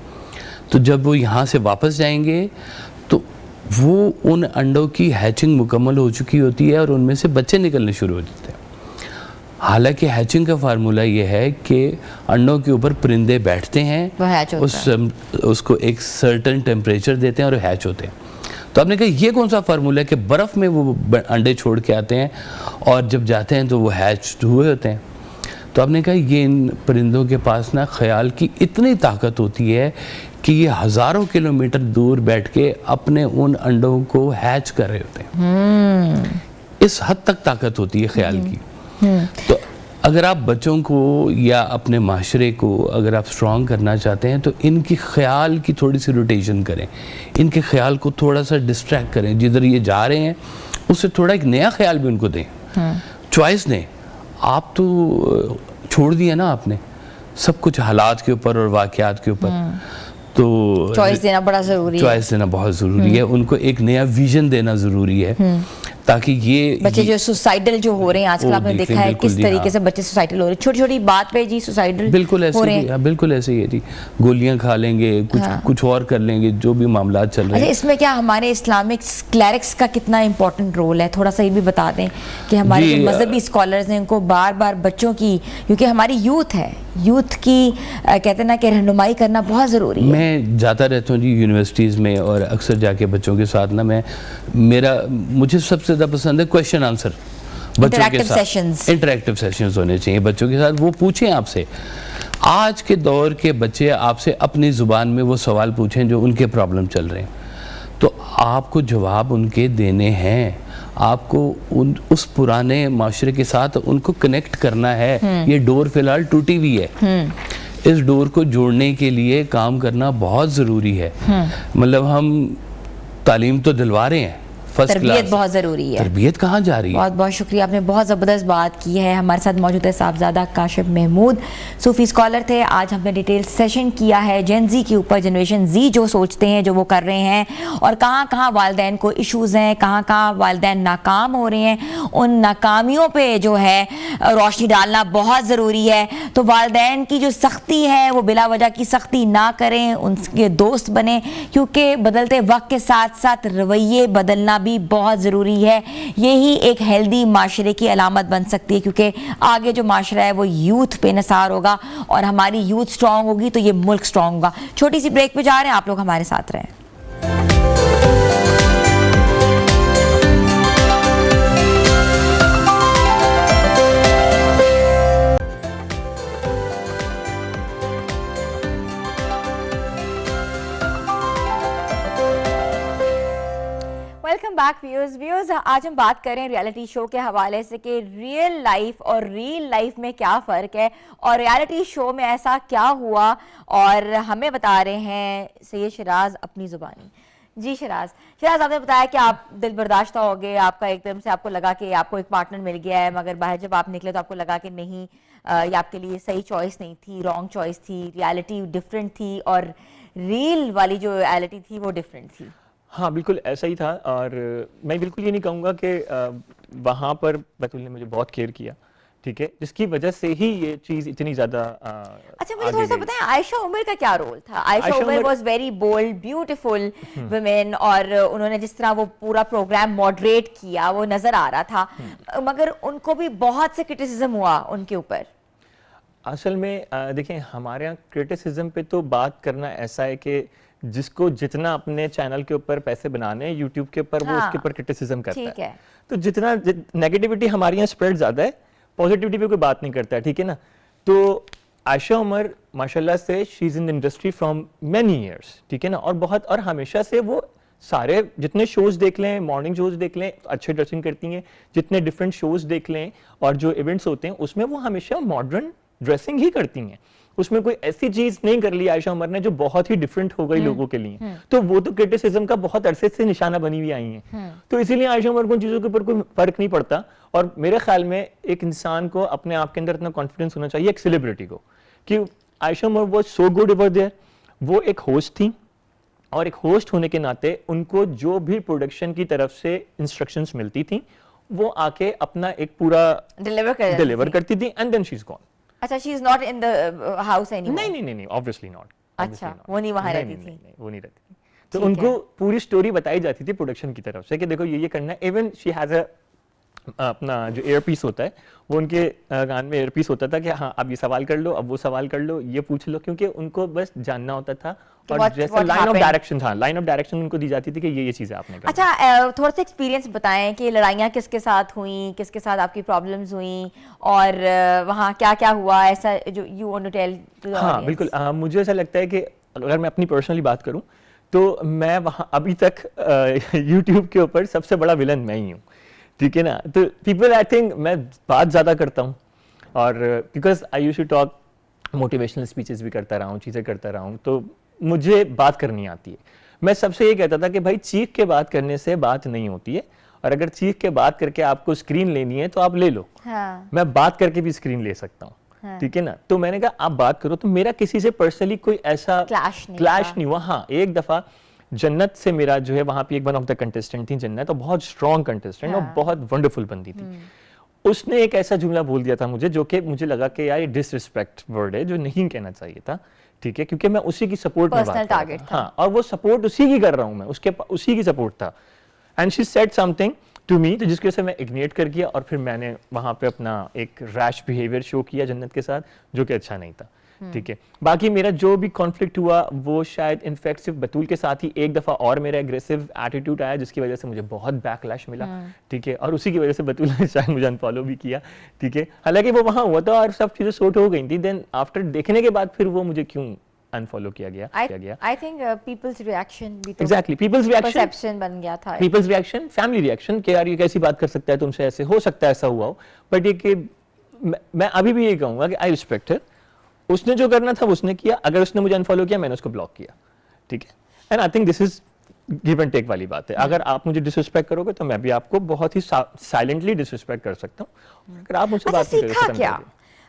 तो जब वो यहाँ से वापस जाएंगे तो वो उन अंडों की हैचिंग मुकम्मल हो चुकी होती है और उनमें से बच्चे निकलने शुरू हो जाते हैं। हालांकि हैचिंग का फार्मूला ये है कि अंडों के ऊपर परिंदे बैठते हैं, उसको एक सर्टेन टेम्परेचर देते हैं और हैच होते हैं। तो आपने कहा ये कौन सा फार्मूला है कि बर्फ़ में वो अंडे छोड़ के आते हैं और जब जाते हैं तो वो हैच हुए होते हैं। तो आपने कहा ये इन परिंदों के पास ना ख्याल की इतनी ताकत होती है कि ये हज़ारों किलोमीटर दूर बैठ के अपने उन अंडों को हैच कर रहे होते हैं। इस हद तक ताकत होती है ख्याल की। तो अगर आप बच्चों को या अपने माशरे को अगर आप स्ट्रॉन्ग करना चाहते हैं तो इनकी ख्याल की थोड़ी सी रोटेशन करें, इनके ख्याल को थोड़ा सा डिस्ट्रैक्ट करें, जिधर ये जा रहे हैं उससे थोड़ा एक नया ख्याल भी उनको दें, चॉइस दें। आप तो छोड़ दिया ना आपने सब कुछ हालात के ऊपर और वाक़यात के ऊपर, तो चॉइस देना बड़ा ज़रूरी है, चॉइस देना बहुत ज़रूरी है। उनको एक नया विजन देना ज़रूरी है ताकि ये बच्चे जो सुसाइडल जो हो रहे हैं आजकल आपने देखा है किस तरीके से बच्चे सुसाइडल हो रहे हैं, छोटी छोटी बात पे जी सुसाइडल बिल्कुल ऐसे ही, बिल्कुल ऐसे ही है जी। गोलियां खा लेंगे, कुछ और कर लेंगे, जो भी मामला चल रहे हैं। इसमें क्या हमारे इस्लामिक क्लैरिक्स का कितना इंपॉर्टेंट रोल है, थोड़ा सा ये भी बता दें कि हमारे जो मजहबी स्कॉलर्स हैं उनको बार बार बच्चों की, क्योंकि हमारी यूथ है, यूथ की कहते हैं ना कि रहनुमाई करना बहुत ज़रूरी है। मैं जाता रहता हूँ जी यूनिवर्सिटीज़ में और अक्सर जाके बच्चों के साथ ना मुझे सबसे ज़्यादा पसंद है क्वेश्चन आंसर बच्चों के साथ। इंटरैक्टिव सेशंस होने चाहिए बच्चों के साथ। वो पूछें आपसे, आज के दौर के बच्चे आपसे अपनी ज़ुबान में वो सवाल पूछें जो उनके प्रॉब्लम चल रहे हैं, तो आपको जवाब उनके देने हैं, आपको उस पुराने माशरे के साथ उनको कनेक्ट करना है। ये डोर फिलहाल टूटी हुई है, इस डोर को जोड़ने के लिए काम करना बहुत ज़रूरी है। मतलब हम तालीम तो दिलवा रहे हैं, फर्स्ट तरबियत क्लास, बहुत ज़रूरी है। तरबियत कहाँ जा रही है? बहुत बहुत शुक्रिया, आपने बहुत ज़बरदस्त बात की है। हमारे साथ मौजूद है साहबजादा काशिफ महमूद, सूफ़ी स्कॉलर थे। आज हमने डिटेल सेशन किया है जेन ज़ी के ऊपर, जनरेशन ज़ी जो सोचते हैं, जो वो कर रहे हैं, और कहाँ कहाँ वालिदैन को इश्यूज़ हैं, कहाँ कहाँ वालिदैन नाकाम हो रहे हैं। उन नाकामियों पर जो है रोशनी डालना बहुत ज़रूरी है। तो वालिदैन की जो सख्ती है वो बिला वजह की सख्ती ना करें, उनके दोस्त बने, क्योंकि बदलते वक्त के साथ साथ रवैये बदलना भी बहुत ज़रूरी है। यही एक हेल्दी माशरे की अलामत बन सकती है, क्योंकि आगे जो माशरा है वो यूथ पे निसार होगा, और हमारी यूथ स्ट्रॉन्ग होगी तो ये मुल्क स्ट्रॉन्ग होगा। छोटी सी ब्रेक पे जा रहे हैं, आप लोग हमारे साथ रहें। Welcome back viewers. आज हम बात करें रियलिटी शो के हवाले से कि रियल लाइफ और रियल लाइफ में क्या फ़र्क है, और रियलिटी शो में ऐसा क्या हुआ, और हमें बता रहे हैं सैयद शराज अपनी ज़ुबानी। जी शराज, आपने बताया कि आप दिल बर्दाश्त हो गए, आपका एकदम से आपको लगा कि आपको एक पार्टनर मिल गया है, मगर बाहर जब आप निकले तो आपको लगा कि नहीं, ये आपके लिए सही चॉइस नहीं थी, रॉन्ग चॉइस थी, रियलिटी डिफरेंट थी, और रियल वाली जो रियलिटी थी वो डिफरेंट थी। हाँ बिल्कुल ऐसा ही था, और मैं बिल्कुल ये नहीं कहूँगा कि वहाँ पर बैतुल ने मुझे बहुत केयर किया, ठीक है, जिसकी वजह से ही ये चीज़ इतनी ज़्यादा अच्छा मुझे थोड़ा सा बताएं, आयशा उमर का क्या रोल था? Ayesha Omar was very bold, beautiful women, और उन्होंने जिस तरह वो पूरा प्रोग्राम मॉडरेट किया वो नज़र आ रहा था, मगर उनको भी बहुत से क्रिटिसिज्म हुआ उनके ऊपर। असल में देखें, हमारे यहाँ क्रिटिसिज्म पे तो बात करना ऐसा है कि जिसको जितना अपने चैनल के ऊपर पैसे बनाने हैं यूट्यूब के ऊपर, वो उसके ऊपर क्रिटिसिज्म करता है। तो जितना नेगेटिविटी हमारे यहाँ स्प्रेड ज़्यादा है, पॉजिटिविटी पे कोई बात नहीं करता है, ठीक है ना। तो आयशा उमर माशाल्लाह से she is in the industry from many years, ठीक है ना, और बहुत, और हमेशा से वो सारे जितने शोज देख लें, मॉर्निंग शोज देख लें, अच्छे ड्रेसिंग करती हैं, जितने डिफरेंट शोज देख लें और जो इवेंट्स होते हैं उसमें वो हमेशा मॉडर्न ड्रेसिंग ही करती हैं। उसमें कोई ऐसी चीज नहीं कर ली आयशा उमर ने जो बहुत ही डिफरेंट हो गई लोगों के लिए। तो वो तो क्रिटिसिज्म का बहुत अरसे से निशाना बनी हुई आई हैं। तो इसीलिए आयशा उमर को उन चीजों के ऊपर कोई फर्क नहीं पड़ता। और मेरे ख्याल में एक इंसान को अपने आप के अंदर इतना कॉन्फिडेंस होना चाहिए, एक सेलिब्रिटी को, कि Ayesha Omar was so good over there. वो एक होस्ट थी, और एक होस्ट होने के नाते उनको जो भी प्रोडक्शन की तरफ से इंस्ट्रक्शंस मिलती थी वो आके अपना एक पूरा डिलीवर करती थी, and then she is gone. अच्छा, she is not in the house anymore? नहीं, ऑब्वियसली नॉट। अच्छा, वो नहीं वहां रहती थी? वो नहीं रहती थी। तो उनको पूरी स्टोरी बताई जाती थी प्रोडक्शन की तरफ से कि देखो ये करना है। इवन शी हैज अपना जो एयर पीस होता है, वो उनके कान में एयर पीस होता था कि हाँ अब ये सवाल कर लो, अब वो सवाल कर लो, ये पूछ लो, क्योंकि उनको बस जानना होता था। और जैसे लाइन ऑफ डायरेक्शन था, लाइन ऑफ डायरेक्शन उनको दी जाती थी कि ये चीजें आपने करनी। अच्छा, थोड़ा सा एक्सपीरियंस बताएं कि लड़ाइयाँ किसके साथ हुई, किसके साथ आपकी प्रॉब्लम्स हुई, और वहाँ क्या क्या हुआ, ऐसा जो you want to tell to the audience. हाँ बिल्कुल, मुझे ऐसा लगता है कि अगर मैं अपनी पर्सनली बात करूँ तो मैं वहाँ अभी तक यूट्यूब के ऊपर सबसे बड़ा विलन मैं ही हूँ, ठीक है ना। तो पीपल आई थिंक मैं बात ज़्यादा करता हूँ, और because I used to talk, motivational speeches भी करता रहा हूँ, चीज़ें करता रहा हूँ, तो मुझे बात करनी आती है। मैं सबसे ये कहता था कि भाई चीख के बात करने से बात नहीं होती है, और अगर चीख के बात करके आपको स्क्रीन लेनी है तो आप ले लो। हाँ। मैं बात करके भी स्क्रीन ले सकता हूँ। हाँ। ठीक है ना। तो मैंने कहा आप बात करो। तो मेरा किसी से पर्सनली कोई ऐसा क्लैश नहीं हुआ। हाँ, एक दफा जन्नत से मेरा जो है वहां पे एक वन ऑफ द कंटेस्टेंट थी जन्नत, और बहुत स्ट्रॉन्ग कंटेस्टेंट और बहुत वंडरफुल बंदी थी। उसने एक ऐसा जुमला बोल दिया था मुझे जो कि मुझे लगा कि यार ये डिसरिस्पेक्ट वर्ड है जो नहीं कहना चाहिए था, ठीक है, क्योंकि मैं उसी की सपोर्ट में बात कर रहा था। हाँ, और वो सपोर्ट उसी की कर रहा हूँ मैं, उसी की सपोर्ट था। And she said something to me, तो जिसकी वजह से मैं इग्नोर कर गया, और फिर मैंने वहां पे अपना एक रैश बिहेवियर शो किया जन्नत के साथ, जो कि अच्छा नहीं था। ठीक है। बाकी मेरा जो भी कॉन्फ्लिक्ट हुआ वो शायद इनफैक्ट सिर्फ बतूल के साथ ही एक दफा और मेरा एग्रेसिव एटीट्यूड आया जिसकी वजह से मुझे बहुत बैकलैश मिला, ठीक है, और उसी की वजह से बतूल ने शायद मुझे अनफॉलो भी किया, ठीक है। हालांकि वो वहां हुआ था और सब चीजें सॉर्ट हो गई थी, देन आफ्टर देखने के बाद फिर वो मुझे क्यों अनफॉलो किया गया। आई थिंक पीपल्स रिएक्शन भी तो एग्जैक्टली पीपल्स रिएक्शन परसेप्शन बन गया था, पीपल्स रिएक्शन, फैमिली रिएक्शन कि यार ये कैसी बात कर सकता है तुमसे, ऐसे हो सकता है ऐसा हुआ हो, बट ये कि मैं अभी भी ये कहूंगा कि आई रिस्पेक्ट हर, उसने जो करना था वो उसने किया, अगर उसने मुझे अनफॉलो किया मैंने उसको ब्लॉक किया, ठीक है। And I think this is give and take वाली बात है। अगर आप मुझे डिसरिस्पेक्ट करोगे तो मैं भी आपको बहुत ही साइलेंटली डिसरिस्पेक्ट कर सकता हूँ, अगर आप मुझसे बात नहीं सीखा क्या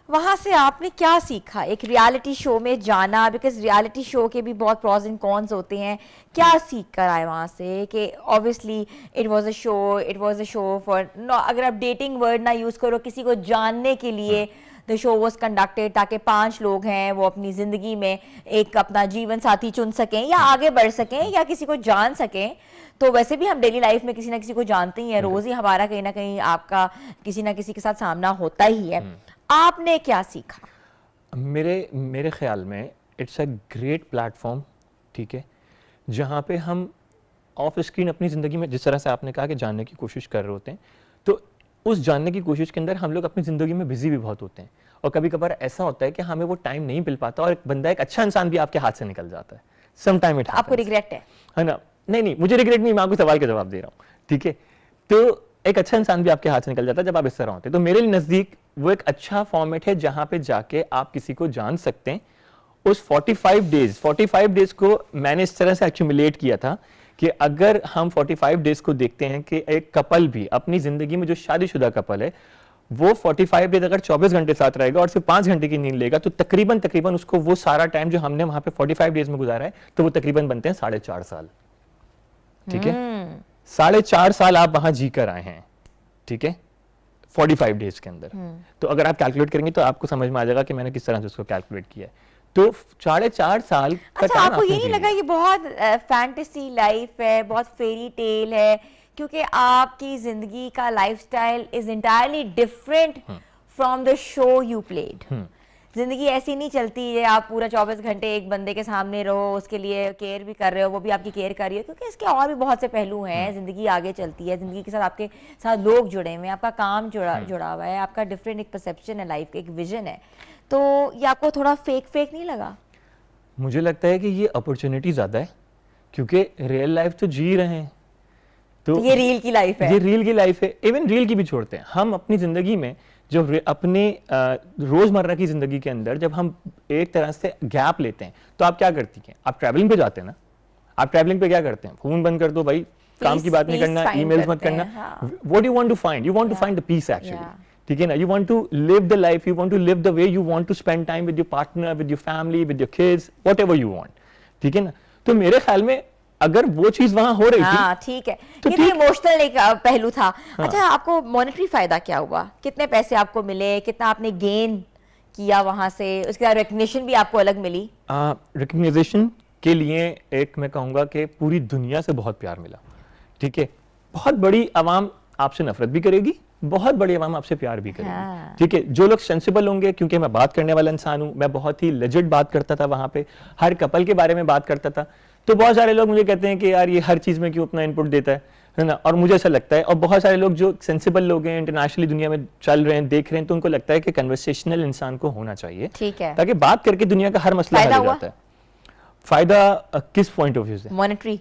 वहां से, आपने क्या सीखा एक रियलिटी शो में जाना, बिकॉज रियलिटी शो के भी बहुत प्रॉस एंड कॉन्स होते हैं, क्या सीख कर आए वहां से कि obviously it was a show for, अगर आप डेटिंग वर्ड ना यूज करो, किसी को जानने के लिए द शो वॉज कंडक्टेड ताकि 5 लोग हैं वो अपनी जिंदगी में एक अपना जीवन साथी चुन सकें या आगे बढ़ सकें या किसी को जान सकें। तो वैसे भी हम डेली लाइफ में किसी ना किसी को जानते ही हैं, रोज ही हमारा कहीं ना कहीं आपका किसी ना किसी के साथ सामना होता ही है। आपने क्या सीखा? मेरे ख्याल में इट्स अ ग्रेट प्लेटफॉर्म, ठीक है, जहाँ पे हम ऑफ स्क्रीन अपनी ज़िंदगी में जिस तरह से आपने कहा कि जानने की कोशिश कर रहे होते हैं, तो उस जानने की कोशिश के अंदर हम लोग अपनी ज़िंदगी में बिजी भी बहुत होते हैं और कभी कभार ऐसा होता है कि हमें वो टाइम नहीं मिल पाता और एक बंदा, एक अच्छा इंसान भी आपके हाथ से निकल जाता है सम टाइम। इट आपको रिग्रेट है ना? नहीं, मुझे रिग्रेट नहीं, मैं आपको सवाल का जवाब दे रहा हूँ, ठीक है। तो एक अच्छा इंसान भी आपके हाथ से निकल जाता है जब आप इस तरह होते हैं। तो मेरे नज़दीक वो एक अच्छा फॉर्मेट है जहां पे जाके आप किसी को जान सकते हैं। उस 45 डेज को मैंने इस तरह से एक्यूमुलेट किया था कि अगर हम 45 डेज को देखते हैं कि एक कपल भी अपनी जिंदगी में, जो शादीशुदा कपल है, वो 45 डेज अगर 24 घंटे साथ रहेगा और सिर्फ 5 घंटे की नींद लेगा तो तकरीबन उसको वो सारा टाइम जो हमने वहां पे 45 डेज में गुजारा है तो वो तकरीबन बनते हैं 4.5 साल, ठीक है। 4.5 साल आप वहां जी कर आए हैं, ठीक है, 45 डेज के अंदर। तो अगर आप कैलकुलेट करेंगे तो आपको समझ में आ जाएगा कि मैंने किस तरह से उसको कैलकुलेट किया है। तो 4.5 साल का अच्छा, आपको ये नहीं लगा ये बहुत फैंटेसी लाइफ है, बहुत फेरी टेल है, क्योंकि आपकी जिंदगी का lifestyle is entirely different from the show you played? जिंदगी ऐसी नहीं चलती है आप पूरा 24 घंटे एक बंदे के सामने रहो, उसके लिए केयर भी कर रहे हो, वो भी आपकी केयर कर रही है, क्योंकि इसके और भी बहुत से पहलू हैं। जिंदगी आगे चलती है, जिंदगी के साथ आपके साथ लोग जुड़े हुए हैं, आपका काम जुड़ा हुआ है, आपका डिफरेंट एक परसेप्शन है लाइफ का, एक विजन है। तो ये आपको थोड़ा फेक नहीं लगा? मुझे लगता है कि ये अपॉर्चुनिटी ज्यादा है क्योंकि रियल लाइफ तो जी रहे हैं, तो ये रील की लाइफ है, ये रील की लाइफ है। इवन रील की भी छोड़ते हैं, हम अपनी जिंदगी में जो अपने रोजमर्रा की जिंदगी के अंदर जब हम एक तरह से गैप लेते हैं तो आप क्या करती हैं? आप ट्रैवलिंग पे जाते हैं ना, आप ट्रैवलिंग पे क्या करते हैं? फोन बंद कर दो भाई, काम की बात नहीं करना, ईमेल्स मत करना। What you want to find? You want to find the peace actually, ठीक है ना। You want to live the life, you want to live the way you want to spend time with your partner, with your family, with your kids, whatever you want, ठीक है ना। तो मेरे ख्याल में अगर वो चीज वहां हो रही थी, ठीक है, तो ये इमोशनल एक पहलू था। अच्छा, आपको मॉनेटरी फायदा क्या हुआ? कितने पैसे आपको मिले? कितना आपने गेन किया वहां से? उसके बाद रिकग्निशन भी आपको अलग मिली? रिकग्निशन के लिए एक मैं कहूंगा कि पूरी दुनिया से बहुत प्यार मिला, ठीक है। बहुत बड़ी आवाम आपसे नफरत भी करेगी, बहुत बड़ी आवाम आपसे प्यार भी करेगी, ठीक है। जो लोग सेंसिबल होंगे, क्योंकि मैं बात करने वाला इंसान हूं, मैं बहुत ही लेजिट बात करता था वहां पे, हर कपल के बारे में बात करता था, तो बहुत सारे लोग मुझे कहते हैं कि यार ये हर चीज में क्यों अपना इनपुट देता है ना, और मुझे ऐसा लगता है। और बहुत सारे लोग जो सेंसिबल लोग हैं, इंटरनेशनली दुनिया में चल रहे हैं, देख रहे हैं, तो उनको लगता है कि कन्वर्सेशनल इंसान को होना चाहिए, ठीक है, ताकि बात करके दुनिया का हर मसला हल हो जाता है। फायदा किस पॉइंट ऑफ व्यू से? मॉनेटरी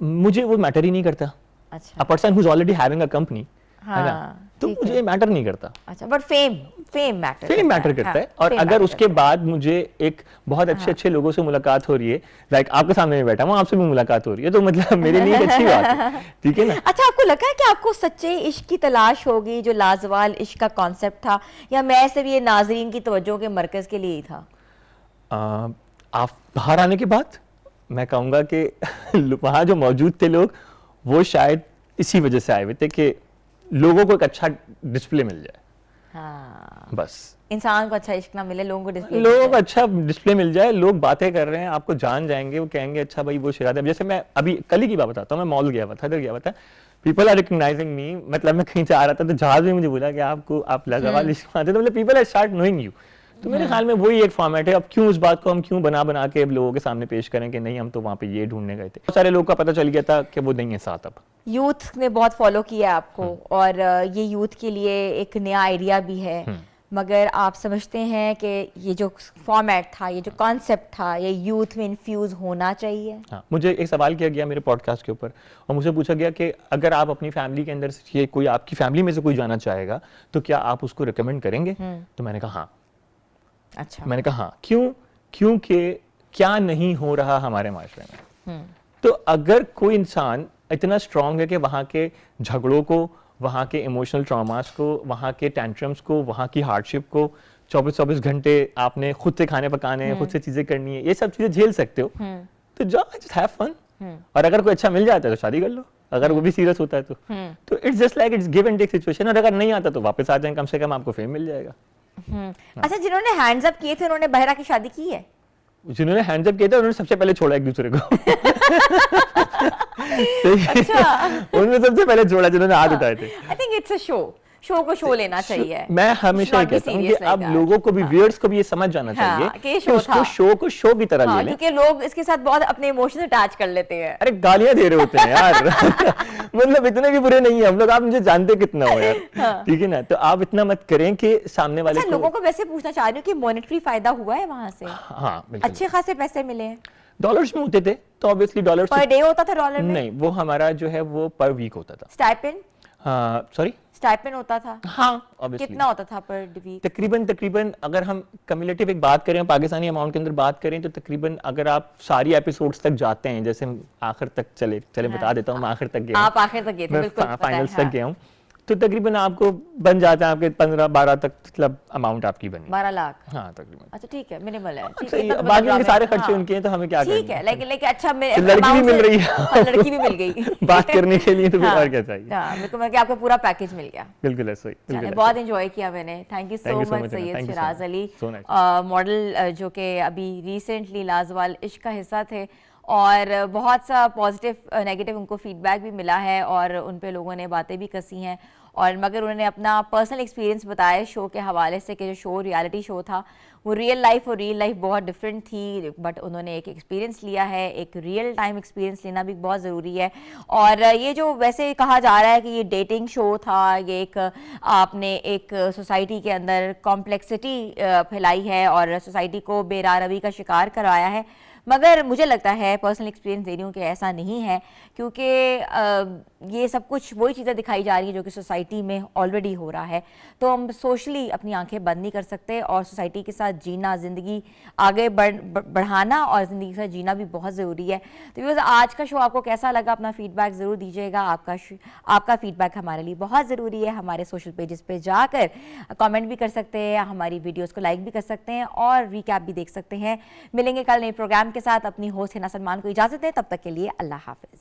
मुझे वो मैटर ही नहीं करता। अच्छा, a person who is already having a company, है ना, तो मुझे मैटर नहीं करता। अच्छा, बट फेम मैटर करता है। और अगर उसके बाद मुझे एक बहुत अच्छे लोगों से मुलाकात हो रही है, लाइक आपके सामने में बैठा हूं, आपसे भी मुलाकात हो रही है, तो मतलब मेरे लिए एक अच्छी बात है, ठीक है ना। अच्छा, आपको लगा है कि आपको सच्चे इश्क की तलाश होगी, जो लाजवाल इश्क का कॉन्सेप्ट था, या मैं सिर्फ ये नाजरीन की तवज्जो के मरकज के लिए ही था? आप बाहर आने के बाद मैं कहूंगा कि वहां जो मौजूद थे लोग, वो शायद इसी वजह से आए हुए थे कि लोगों को एक अच्छा डिस्प्ले मिल जाए। हाँ, बस इंसान को अच्छा इश्क ना मिले, लोगों को अच्छा डिस्प्ले मिल जाए, लोग बातें कर रहे हैं, आपको जान जाएंगे, वो कहेंगे अच्छा भाई वो शिराद है। जैसे मैं अभी कल ही की बात बताता हूँ, मैं मॉल गया हुआ था, इधर गया हुआ था, पीपल आर रिकग्नाइजिंग मी, मतलब मैं कहीं से आ रहा था तो जहाज में मुझे बोला कि आप लाजवाल इश्क आते, तो मतलब people are start knowing you. तो मेरे ख्याल में वही एक फॉर्मेट है। अब क्यों उस बात को हम क्यों बना बना के लोगों के सामने पेश करें कि नहीं हम तो वहाँ पे ये ढूंढने गए थे। बहुत सारे लोगों का पता चल गया था कि वो नहीं है साथ। अब यूथ ने बहुत फॉलो किया आपको और ये यूथ के लिए एक नया आइडिया भी है, मगर आप समझते हैं कि ये जो फॉर्मेट था, ये जो कॉन्सेप्ट था, ये यूथ में इन्फ्यूज होना चाहिए? हाँ, मुझे एक सवाल किया गया मेरे पॉडकास्ट के ऊपर और मुझे पूछा गया कि अगर आप अपनी फैमिली के अंदर से कोई आपकी फैमिली में से कोई जाना चाहेगा तो क्या आप उसको रिकमेंड करेंगे? तो मैंने कहा हाँ। अच्छा, मैंने कहा हाँ। क्यों? क्योंकि क्या नहीं हो रहा हमारे माशरे में। तो अगर कोई इंसान इतना स्ट्रांग है कि वहाँ के झगड़ों को, वहाँ के इमोशनल ट्रॉमास को, वहाँ के टेंट्रम्स को, वहाँ की हार्डशिप को 24-24 घंटे आपने खुद से खाने पकाने हैं, खुद से चीजें करनी है, ये सब चीजें झेल सकते हो, तो जाओ जस्ट हैव फन। और अगर कोई अच्छा मिल जाता है तो शादी कर लो, अगर वो भी सीरियस होता है तो it's just like it's give and take situation. और अगर नहीं आता तो वापस आ जाए, कम से कम आपको फेम मिल जाएगा। अच्छा, जिन्होंने हैंड्स अप किए थे उन्होंने बहरा की शादी की है? जिन्होंने हैंड्स अप किए थे उन्होंने सबसे पहले छोड़ा एक दूसरे को। उन्होंने सबसे पहले छोड़ा जिन्होंने हाथ उठाए थे। I think it's a show को शो लेना चाहिए। मैं हमेशा कहता हूँ कि अब लोगों को भी, व्यूअर्स को भी ये समझ जाना चाहिए कि उसको शो को शो की तरह ले लें, क्योंकि लोग इसके साथ बहुत अपने इमोशंस अटैच कर लेते हैं। अरे गालियां दे रहे होते हैं यार। मतलब इतने भी बुरे नहीं है हम लोग, आप मुझे जानते कितना हो यार, ठीक है ना? तो आप इतना मत करें कि सामने वाले को। लोगों को वैसे पूछना चाह रही हूँ कि मॉनेटरी फायदा हुआ है वहां से? हाँ, अच्छे खासे पैसे मिले हैं? डॉलर्स में होते थे तो ऑब्वियसली डॉलर्स पर डे होता था डॉलर में? नहीं, वो हमारा जो है वो पर वीक होता था। स्टाइपेंड? सॉरी, स्टाइपेंड होता था? हाँ, ऑब्वियसली। कितना होता था पर वीक? तकरीबन अगर हम कम्युलेटिव एक बात करें, पाकिस्तानी अमाउंट के अंदर बात करें, तो तकरीबन अगर आप सारी एपिसोड्स तक जाते हैं, जैसे हम आखिर तक चले बता देता हूँ, मैं आखिर तक गया। आप आखिर तक गए थे? बिल्कुल, फाइनल्स तक गया हूँ। तो तकरीबन आपको बन जाता है आपके 15-12 तक, मतलब अमाउंट आपकी बनी 12 लाख। हाँ तकरीबन। अच्छा ठीक है, मिनिमल है। बाकी उनके सारे खर्चे उनके हैं तो हमें क्या करना है? ठीक है, लेकिन अच्छा लड़की भी मिल रही है। लड़की भी मिल गई बात करने के लिए, तो और क्या चाहिए? मेरे को आपका पूरा पैकेज मिल गया। बिल्कुल ऐसा ही। बहुत एंजॉय किया मैंने। Thank you so much Syed Siraj Ali, model जो कि अभी रिसेंटली लाजवाल इश्क का हिस्सा थे, और बहुत सा पॉजिटिव नेगेटिव उनको फीडबैक भी मिला है और उन पे लोगों ने बातें भी कसी हैं, और मगर उन्होंने अपना पर्सनल एक्सपीरियंस बताया शो के हवाले से कि जो शो रियलिटी शो था वो रियल लाइफ बहुत डिफरेंट थी, बट उन्होंने एक एक्सपीरियंस लिया है, एक रियल टाइम एक्सपीरियंस लेना भी बहुत ज़रूरी है। और ये जो वैसे कहा जा रहा है कि ये डेटिंग शो था, ये एक आपने एक सोसाइटी के अंदर कॉम्प्लेक्सिटी फैलाई है और सोसाइटी को बेरारवी का शिकार करवाया है, मगर मुझे लगता है, पर्सनल एक्सपीरियंस दे रही हूँ, कि ऐसा नहीं है, क्योंकि ये सब कुछ वही चीज़ें दिखाई जा रही हैं जो कि सोसाइटी में ऑलरेडी हो रहा है। तो हम सोशली अपनी आंखें बंद नहीं कर सकते, और सोसाइटी के साथ जीना, ज़िंदगी आगे बढ़ाना और ज़िंदगी के साथ जीना भी बहुत ज़रूरी है। तो व्यूअर्स, आज का शो आपको कैसा लगा? अपना फीडबैक ज़रूर दीजिएगा। आपका फीडबैक हमारे लिए बहुत ज़रूरी है। हमारे सोशल पेजेस पे जाकर कमेंट भी कर सकते हैं, हमारी वीडियोज़ को लाइक भी कर सकते हैं और रिकैप भी देख सकते हैं। मिलेंगे कल नए प्रोग्राम के साथ। अपनी होस्ट हिना सलमान को इजाज़त दें, तब तक के लिए अल्लाह हाफ़िज़।